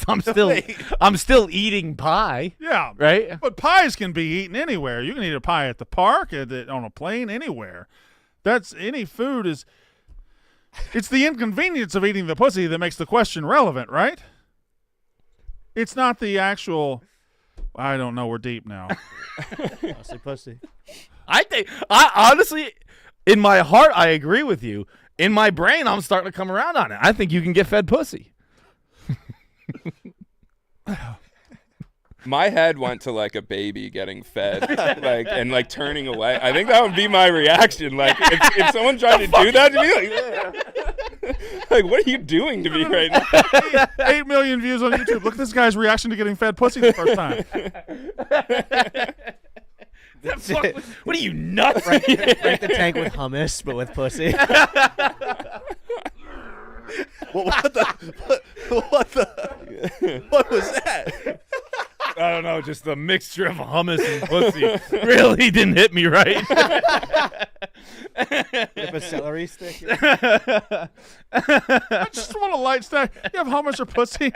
I'm still eating pie. Yeah, right. But pies can be eaten anywhere. You can eat a pie at the park, on a plane, anywhere. That's any food is. It's the inconvenience of eating the pussy that makes the question relevant, right? It's not the actual. I don't know. We're deep now. Pussy. I honestly, in my heart, I agree with you. In my brain, I'm starting to come around on it. I think you can get fed pussy. My head went to like a baby getting fed, and turning away. I think that would be my reaction. Like if someone tried to do that to me, like what are you doing to me right now? 8 million views on YouTube. Look at this guy's reaction to getting fed pussy the first time. What are you, nuts? Break the tank with hummus, but with pussy. What was that? I don't know, just the mixture of hummus and pussy really didn't hit me right. With a celery stick. I just want a light snack. You have hummus or pussy?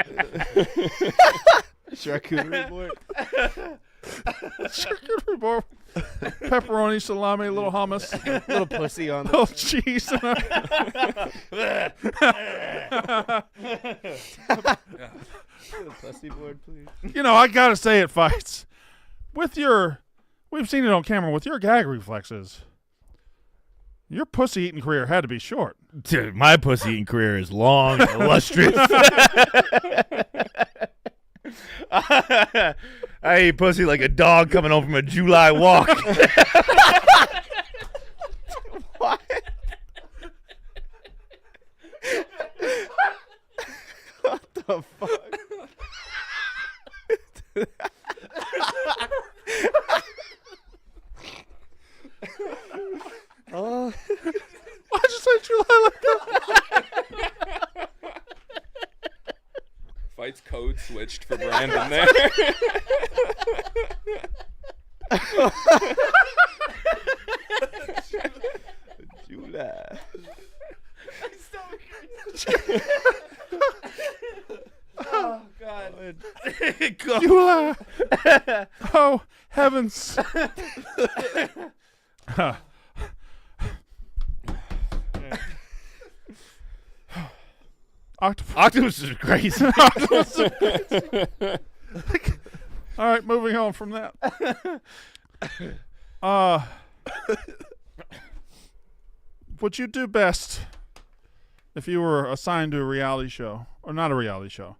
Charcuterie board. Charcuterie board. Pepperoni, salami, a little hummus, Little pussy on the little cheese. pussy board, please. You know, I gotta say it, Fights. We've seen it on camera with your gag reflexes. Your pussy eating career had to be short. Dude, my pussy eating career is long and illustrious. I eat pussy like a dog coming home from a July walk. What? What the fuck? switched for Brandon there. Judah. Oh God! Jula. Oh heavens! Octopus is crazy. All right, moving on from that. Would you do best if you were assigned to a reality show, or not a reality show,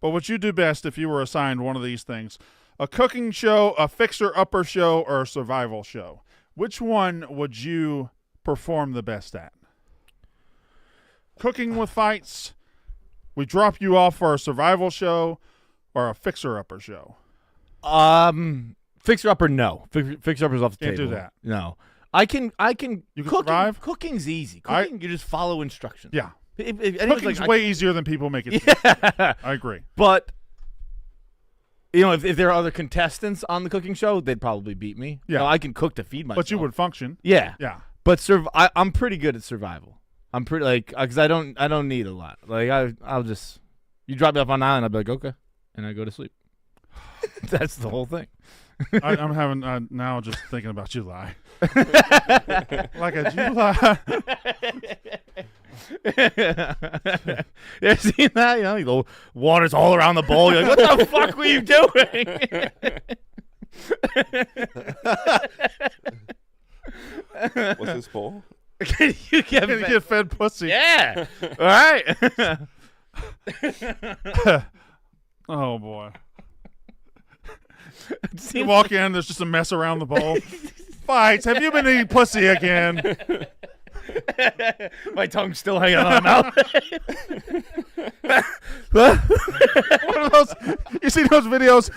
but would you do best if you were assigned one of these things? A cooking show, a fixer-upper show, or a survival show? Which one would you perform the best at? Cooking with Feits, we drop you off for a survival show, or a fixer-upper show? Fixer-upper, no. Fixer-upper's off the Can't table. do that. No. I can. You can survive? Cooking's easy. Cooking, you just follow instructions. Yeah. If anyone's Cooking's like, way easier than people make it. Yeah. I agree. But, if there are other contestants on the cooking show, they'd probably beat me. Yeah. No, I can cook to feed myself. But you would function. Yeah. Yeah. But I'm pretty good at survival. I'm pretty because I don't need a lot. I'll just you drop me off on an island, I'll be like okay, and I go to sleep. That's the whole thing. I'm having now just thinking about July. Like a July. You ever seen that? The water's all around the bowl. You're like, what the fuck were you doing? What's this bowl? Can you Get fed pussy. Yeah. All right. Oh boy. You walk in, there's just a mess around the bowl. Fights. Have you been eating pussy again? My tongue's still hanging on my mouth. One of those, you see those videos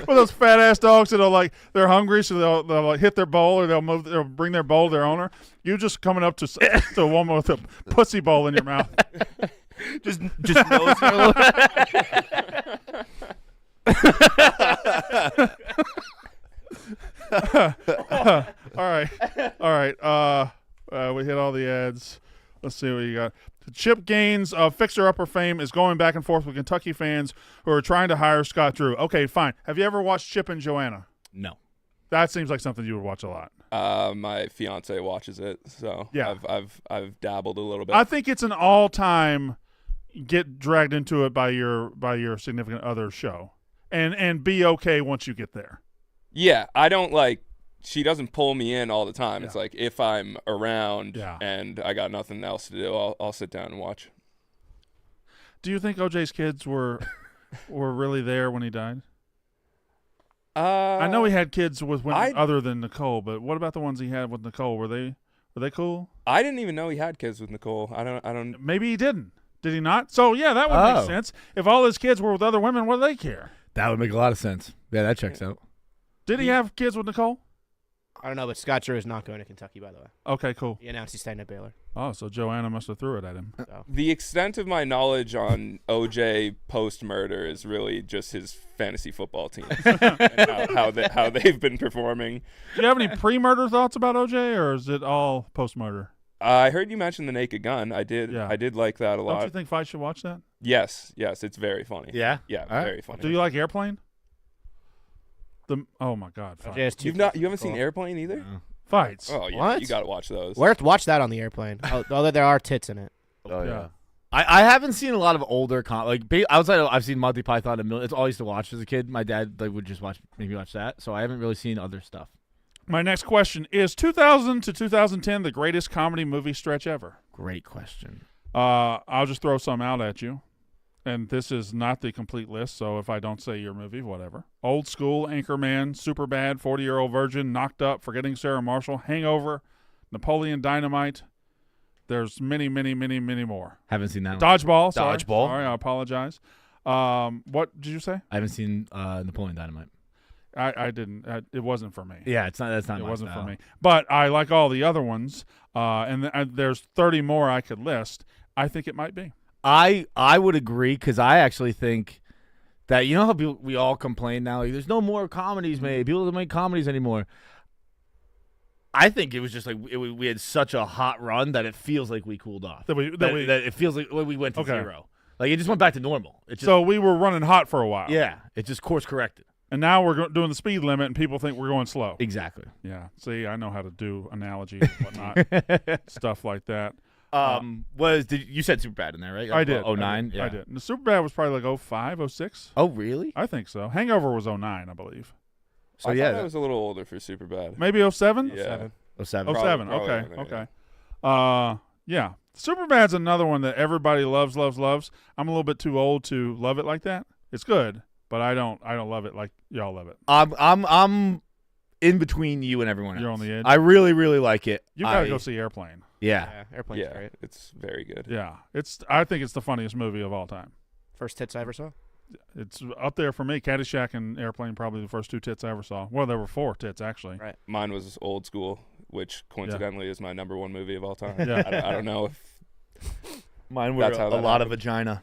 where those fat ass dogs that'll they're hungry, so they'll hit their bowl or they'll bring their bowl to their owner. You just coming up to a woman with a pussy bowl in your mouth. just nose her a little. All right. We hit all the ads. Let's see what you got. Chip Gaines of Fixer Upper fame is going back and forth with Kentucky fans who are trying to hire Scott Drew. Okay, fine. Have you ever watched Chip and Joanna? No. That seems like something you would watch a lot. My fiance watches it, so yeah. I've dabbled a little bit. I think it's an all-time get dragged into it by your significant other show, and be okay once you get there. Yeah, I don't she doesn't pull me in all the time. Yeah. It's like if I'm around and I got nothing else to do, I'll sit down and watch. Do you think OJ's kids were really there when he died? I know he had kids with women other than Nicole, but what about the ones he had with Nicole? Were they cool? I didn't even know he had kids with Nicole. I don't. Maybe he didn't. Did he not? So yeah, that would make sense. If all his kids were with other women, what do they care? That would make a lot of sense. Yeah, that checks out. Did he have kids with Nicole? I don't know, but Scott Drew is not going to Kentucky, by the way. Okay, cool. He announced he's staying at Baylor. Oh, so Joanna must have threw it at him. So. The extent of my knowledge on OJ post-murder is really just his fantasy football team and how they've been performing. Do you have any pre-murder thoughts about OJ, or is it all post-murder? I heard you mention The Naked Gun. I did. Yeah. I did like that a lot. Don't you think Fight should watch that? Yes, it's very funny. Yeah? Yeah, very funny. Do you like Airplane? Oh my God! You haven't seen Airplane either? No. Fights. Oh yeah, what? You gotta watch those. Where to watch that on the airplane? Although there are tits in it. Oh yeah. I haven't seen a lot of older outside of I've seen Monty Python a million. It's all I used to watch as a kid. My dad would just watch that, so I haven't really seen other stuff. My next question is: 2000 to 2010 the greatest comedy movie stretch ever? Great question. I'll just throw some out at you. And this is not the complete list, so if I don't say your movie, whatever. Old School, Anchorman, Superbad, 40-Year-Old Virgin, Knocked Up, Forgetting Sarah Marshall, Hangover, Napoleon Dynamite. There's many, many, many, many more. Haven't seen that one. Dodgeball. Dodgeball. Sorry, I apologize. What did you say? I haven't seen Napoleon Dynamite. I didn't. It wasn't for me. Yeah, that's not. It wasn't style. for me. But I like all the other ones, and there's 30 more I could list. I think it might be. I would agree because I actually think that you know how we all complain now, like, there's no more comedies made. People don't make comedies anymore. I think it was just like we had such a hot run that it feels like we cooled off. That it feels like we went to zero. Like it just went back to normal. So we were running hot for a while. Yeah, it just course corrected. And now we're doing the speed limit, and people think we're going slow. Exactly. Yeah. See, I know how to do analogies and whatnot, stuff like that. You said Superbad in there, right? I did. 09? I did. And the Superbad was probably like 05, 06. Oh, really? I think so. Hangover was 09, I believe. So I yeah, thought that was a little older for Superbad. Maybe 07? Yeah. 07. 07. Probably Okay. there, Okay. Yeah. Superbad's another one that everybody loves. I'm a little bit too old to love it like that. It's good, but I don't love it like y'all love it. I'm in between you and everyone else. You're on the edge. I really, really like it. You gotta go see Airplane. Yeah. Airplane's great. It's very good. Yeah. I think it's the funniest movie of all time. First tits I ever saw. It's up there for me. Caddyshack and Airplane, probably the first 2 tits I ever saw. Well, there were 4 tits actually. Right. Mine was Old School, which coincidentally is my number 1 movie of all time. Yeah. I don't know if Mine were That's how a that lot of happened. vagina.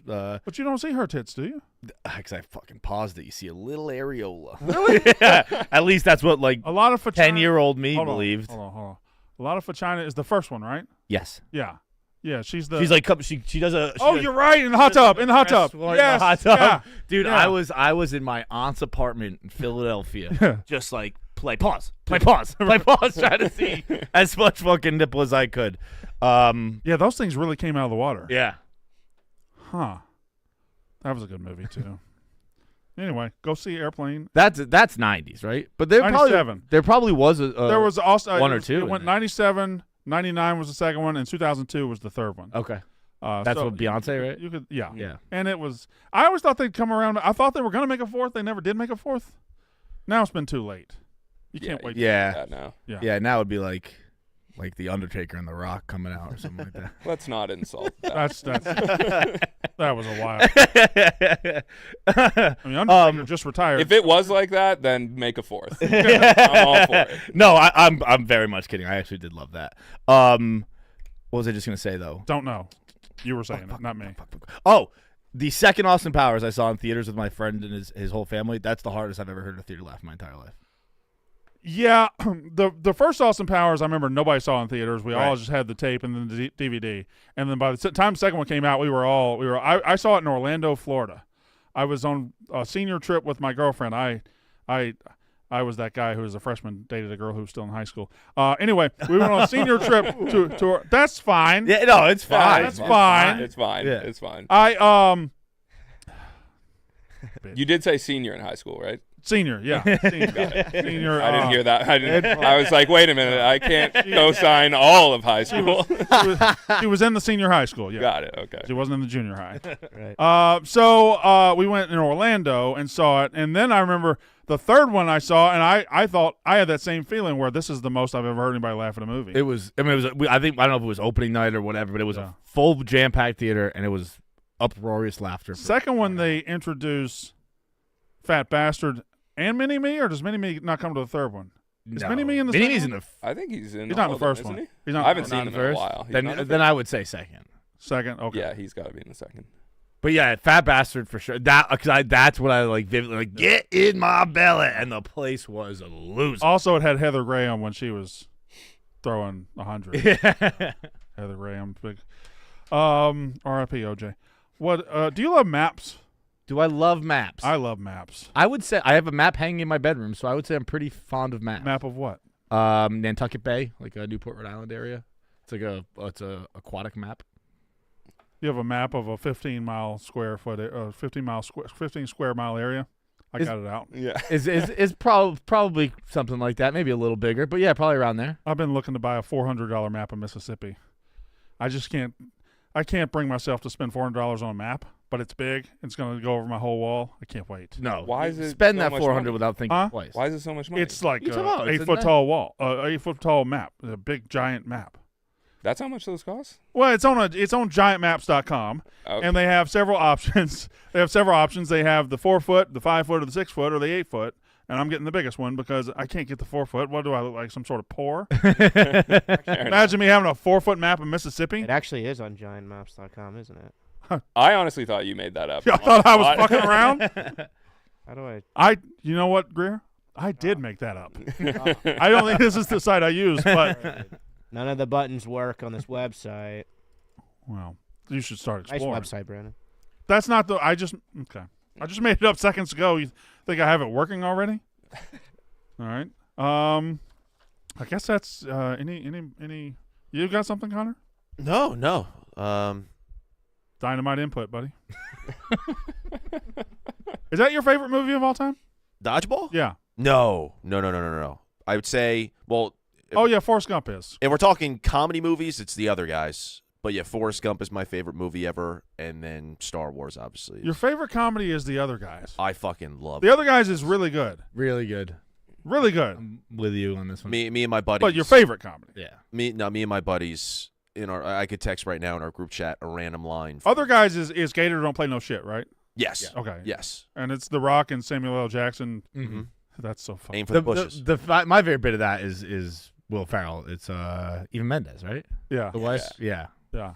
But you don't see her tits, do you? Because I fucking paused it. You see a little areola. Really? At least that's what like A lot of vagina. 10-year-old me Hold on, believed. Hold on. A lot of vagina is the first one, right? Yes. Yeah. Yeah, she's the. She's like she does a. You're right, in the hot tub. In the hot tub. Yes. Hot tub. Yeah. Dude, Yeah. I was in my aunt's apartment in Philadelphia, just like play pause, trying to see as much fucking nipple as I could. Yeah, those things really came out of the water. Yeah. Huh. That was a good movie too. Anyway, go see Airplane. That's 90s, right? But 97. There probably was a There was also one or two It in went there. 97, 99 was the second one, and 2002 was the third one. Okay. That's what Beyonce, right? You could, yeah. Yeah. And it was. I always thought they'd come around. I thought they were going to make a fourth. They never did make a fourth. Now it's been too late. You can't wait. Yeah. now. Yeah. Now it'd be like the Undertaker and the Rock coming out or something like that. Let's not insult that. That was a while. I mean, Undertaker just retired. If it was like that, then make a fourth. I'm all for it. No, I'm very much kidding. I actually did love that. What was I just gonna say though? Don't know. You were saying it, not me. Oh, the second Austin Powers I saw in theaters with my friend and his whole family. That's the hardest I've ever heard a theater laugh in my entire life. Yeah, the first Austin Powers I remember nobody saw in theaters. We all Right. just had the tape and then the DVD. And then by the time the second one came out, I saw it in Orlando, Florida. I was on a senior trip with my girlfriend. I was that guy who was a freshman, dated a girl who was still in high school. Anyway, we went on a senior trip to that's fine. Yeah, no, it's fine. That's fine. It's fine. Yeah. It's fine. Bitch. You did say senior in high school, right? Senior, yeah. Senior. I didn't hear that. I was like, wait a minute. I can't co-sign all of high school. She was in the senior high school, yeah. Got it. Okay. She wasn't in the junior high. Right. So we went in Orlando and saw it, and then I remember the third one I saw, and I thought I had that same feeling where this is the most I've ever heard anybody laugh at a movie. It was. I mean, I don't know if it was opening night or whatever, but it was a full jam-packed theater, and it was uproarious laughter. Second one, they introduce Fat Bastard and Mini-Me, or does Mini-Me not come to the third one? Is Mini-Me in the Mini-Me's second in the I think he's in. He's not in the all of first them, one. isn't he? He's not. I haven't not seen in him the in a first. while. He's not in the Then first? I would say second. Second, okay. Yeah, he's got to be in the second. But yeah, Fat Bastard for sure. That's what I like vividly like. Get in my belly, and the place was a loser. Also, it had Heather Graham when she was throwing 100. Heather Graham, big. R.I.P. OJ. What? Do you love maps? Do I love maps? I love maps. I would say I have a map hanging in my bedroom, so I would say I'm pretty fond of maps. Map of what? Nantucket Bay, like a Newport, Rhode Island area. It's like it's a aquatic map. You have a map of a 15 square mile area. I got it out. Yeah. is probably something like that, maybe a little bigger, but yeah, probably around there. I've been looking to buy a $400 map of Mississippi. I just can't. I can't bring myself to spend $400 on a map, but it's big. It's going to go over my whole wall. I can't wait. No, Why is it spend so that much $400 money? without thinking Huh? twice? Why is it so much money? It's like You an talking about? It's 8 foot in tall wall, 8 foot tall map, a big giant map. That's how much those cost? Well, it's on giantmaps.com, Okay. and they have several options. They have the 4 foot, the 5 foot, or the 6 foot, or the 8 foot. And I'm getting the biggest one because I can't get the 4 foot. What do I look like? Some sort of poor? Imagine me having a 4 foot map of Mississippi. It actually is on giantmaps.com, isn't it? I honestly thought you made that up. I thought I was fucking around. How do I? You know what, Greer? I did make that up. I don't think this is the site I use, but None of the buttons work on this website. well, you should start Nice exploring. website, Brandon. That's not the. I just made it up seconds ago. You think I have it working already? All right. I guess that's any. You got something, Connor? No. Dynamite input, buddy. Is that your favorite movie of all time? Dodgeball? Yeah. No. I would say, well. Yeah, Forrest Gump is. If we're talking comedy movies, it's The Other Guys. But yeah, Forrest Gump is my favorite movie ever, and then Star Wars, obviously. Your favorite comedy is The Other Guys. I fucking love The Other Guys is really good. Really good. Really good. I'm with you on this one. me and my buddies. But your favorite comedy. Yeah. Me and my buddies I could text right now in our group chat a random line. Other Guys is Gator Don't Play No Shit, right? Yes. Yeah. Okay. Yes. And it's The Rock and Samuel L. Jackson. Mm-hmm. That's so funny. Aim for the bushes. My favorite bit of that is Will Ferrell. It's Eva Mendes, right? Yeah. The wife? Yeah. Yeah.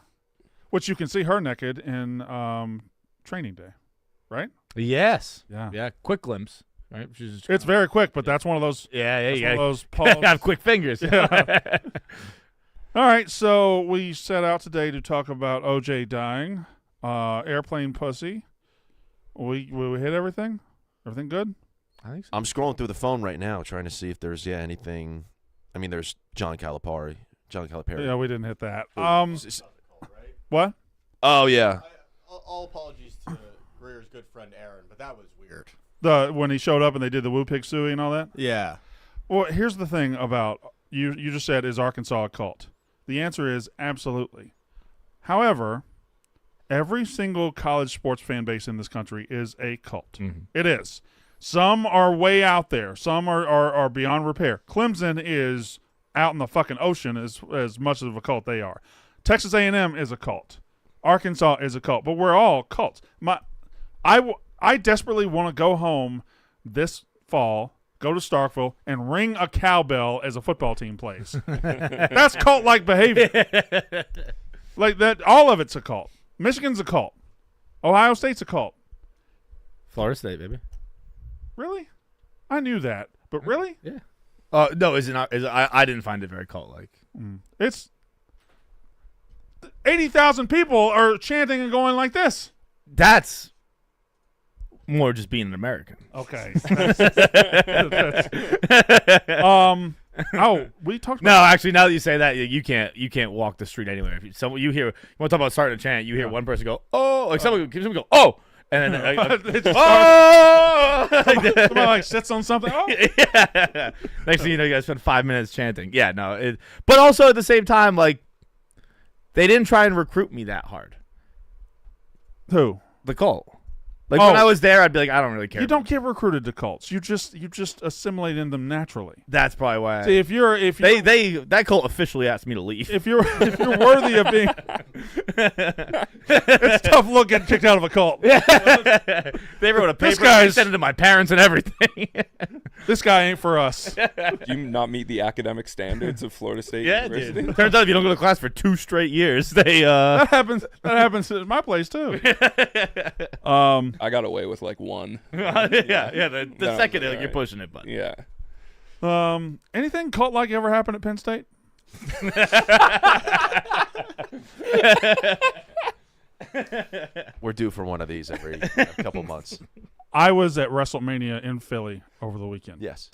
Which you can see her naked in Training Day, right? Yes. Yeah. Yeah. Quick glimpse, right? It's very quick, but that's one of those. Yeah. That's one of those You have quick fingers. Yeah. All right, so we set out today to talk about OJ dying, airplane pussy. We hit everything. Everything good? I think so. I'm scrolling through the phone right now trying to see if there's anything. I mean, there's John Calipari. Yeah, we didn't hit that. S- What? Oh yeah. All apologies to Greer's good friend Aaron, but that was weird. When he showed up and they did the Woo Pig Suey and all that? Yeah. Well, here's the thing about you just said, is Arkansas a cult? The answer is absolutely. However, every single college sports fan base in this country is a cult. Mm-hmm. It is. Some are way out there. Some are beyond repair. Clemson is out in the fucking ocean as much of a cult they are. Texas A&M is a cult. Arkansas is a cult. But we're all cults. I desperately want to go home this fall, go to Starkville, and ring a cowbell as a football team plays. That's cult-like behavior. Like that, all of it's a cult. Michigan's a cult. Ohio State's a cult. Florida State, baby. Really? I knew that, but really? Yeah. No, is it not? I didn't find it very cult-like. It's 80,000 people are chanting and going like this. That's more just being an American. Okay. We talked No, about actually, now that you say that, you can't walk the street anywhere. If you hear, you want to talk about starting a chant, you hear one person go, oh, like someone go, oh, and then oh, somebody sits on something. Oh. Yeah. Next thing you know, you guys spend 5 minutes chanting. Yeah, no, but also at the same time, like, they didn't try and recruit me that hard. Who? The cult. Like when I was there, I'd be like, I don't really care. You don't get recruited to cults. You just assimilate in them naturally. That's probably why. See, if that cult officially asked me to leave. If you're worthy of being, it's tough look getting kicked out of a cult. They wrote a paper. They sent it to my parents and everything. This guy ain't for us. Do you not meet the academic standards of Florida State University? Dude. Turns out if you don't go to class for 2 straight years, they that happens at my place too. I got away with like 1. The second you're pushing it, but yeah. Anything cult like ever happened at Penn State? We're due for one of these every couple months. I was at WrestleMania in Philly over the weekend. Yes.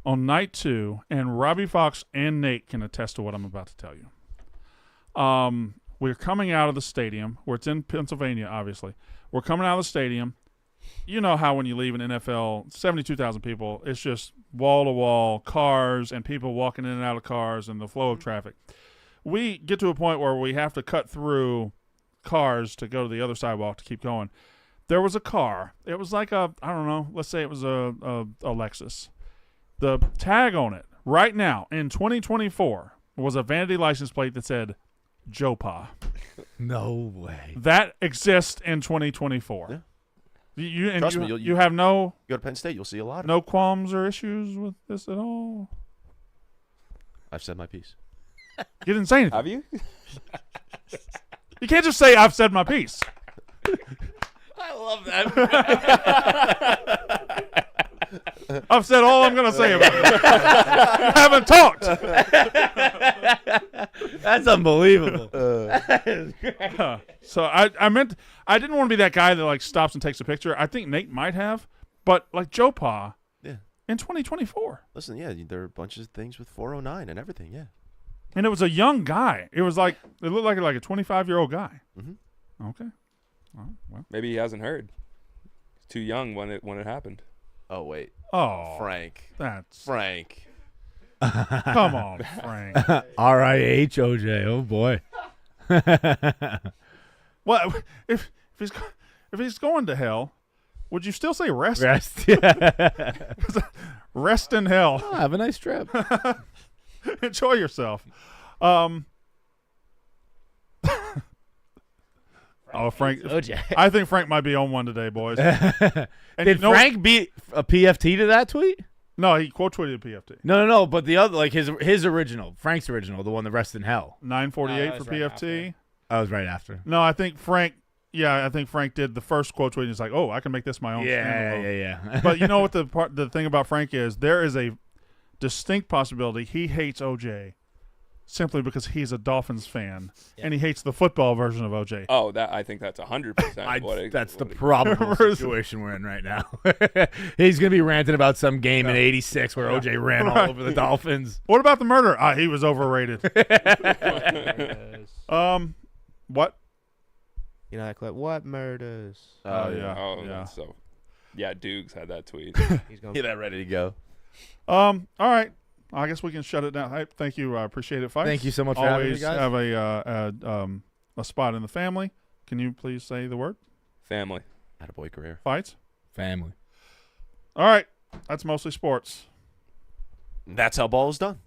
On night 2, and Robbie Fox and Nate can attest to what I'm about to tell you. We're coming out of the stadium, where it's in Pennsylvania, obviously. We're coming out of the stadium. You know how when you leave an NFL, 72,000 people, it's just wall-to-wall cars and people walking in and out of cars and the flow of traffic. We get to a point where we have to cut through cars to go to the other sidewalk to keep going. There was a car. It was like I don't know, let's say it was a Lexus. The tag on it right now in 2024 was a vanity license plate that said Joe Pa. no way. That exists in 2024. Yeah. Trust me, you have no go to Penn State, you'll see a lot of no qualms or issues with this at all. I've said my piece. You didn't say anything. Have you? You can't just say I've said my piece. I love that. I've said all I'm going to say about it. You haven't talked. That's unbelievable. So I didn't want to be that guy that like stops and takes a picture. I think Nate might have, but like Joe Pa. Yeah. In 2024. Listen, yeah, there are a bunch of things with 409 and everything, yeah. And it was a young guy. It was like it looked like a 25-year-old guy. Mm-hmm. Okay. Well. Maybe he hasn't heard. He's too young when it happened. Oh wait. Oh. Frank. That's Frank. Come on, Frank. RIH OJ. Oh boy. Well, if he's going to hell, would you still say rest? Rest. Yeah. Rest in hell. Oh, have a nice trip. Enjoy yourself. Frank. OJ. I think Frank might be on one today, boys. And Did Frank beat a PFT to that tweet? No, he quote tweeted PFT. No. But the other, like his original, Frank's original, the one that rests in hell. 948 for right PFT. That was right after. No, I think Frank. Yeah, I think Frank did the first quote tweet. And he's like, "Oh, I can make this my own." Yeah. But you know what the thing about Frank is? There is a distinct possibility he hates OJ simply because he's a Dolphins fan and he hates the football version of OJ. Oh, I think that's 100%. That's the probable situation we're in right now. He's gonna be ranting about some game in '86 where OJ ran all over the Dolphins. What about the murder? He was overrated. What? You know that clip? What murders? Oh yeah. Oh, yeah. So, yeah, Dukes had that tweet. He's going. Get that ready to go. All right. I guess we can shut it down. Hey, thank you. I appreciate it, Feits. Thank you so much for having me, Always guys. have a spot in the family. Can you please say the word? Family. Attaboy career. Feits. Family. All right. That's mostly sports. That's how ball is done.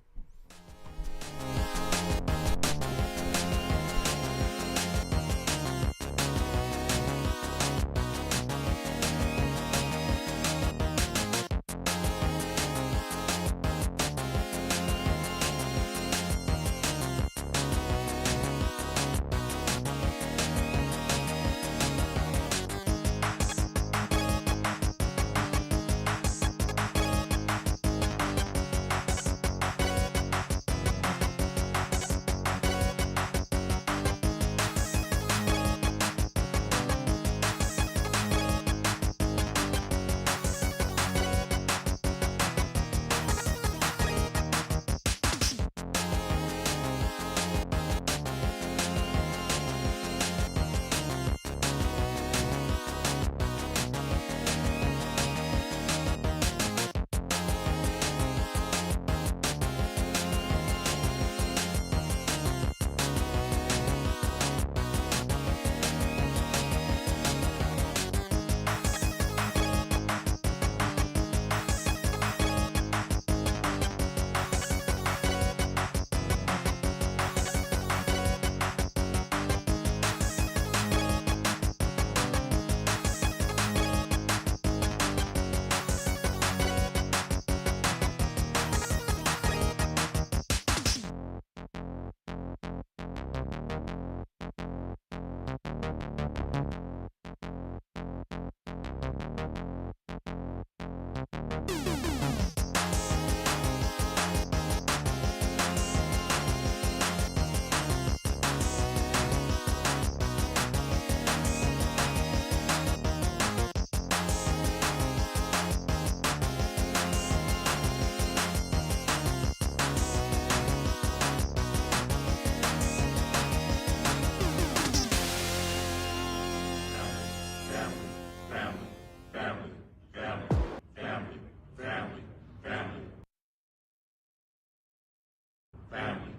Family.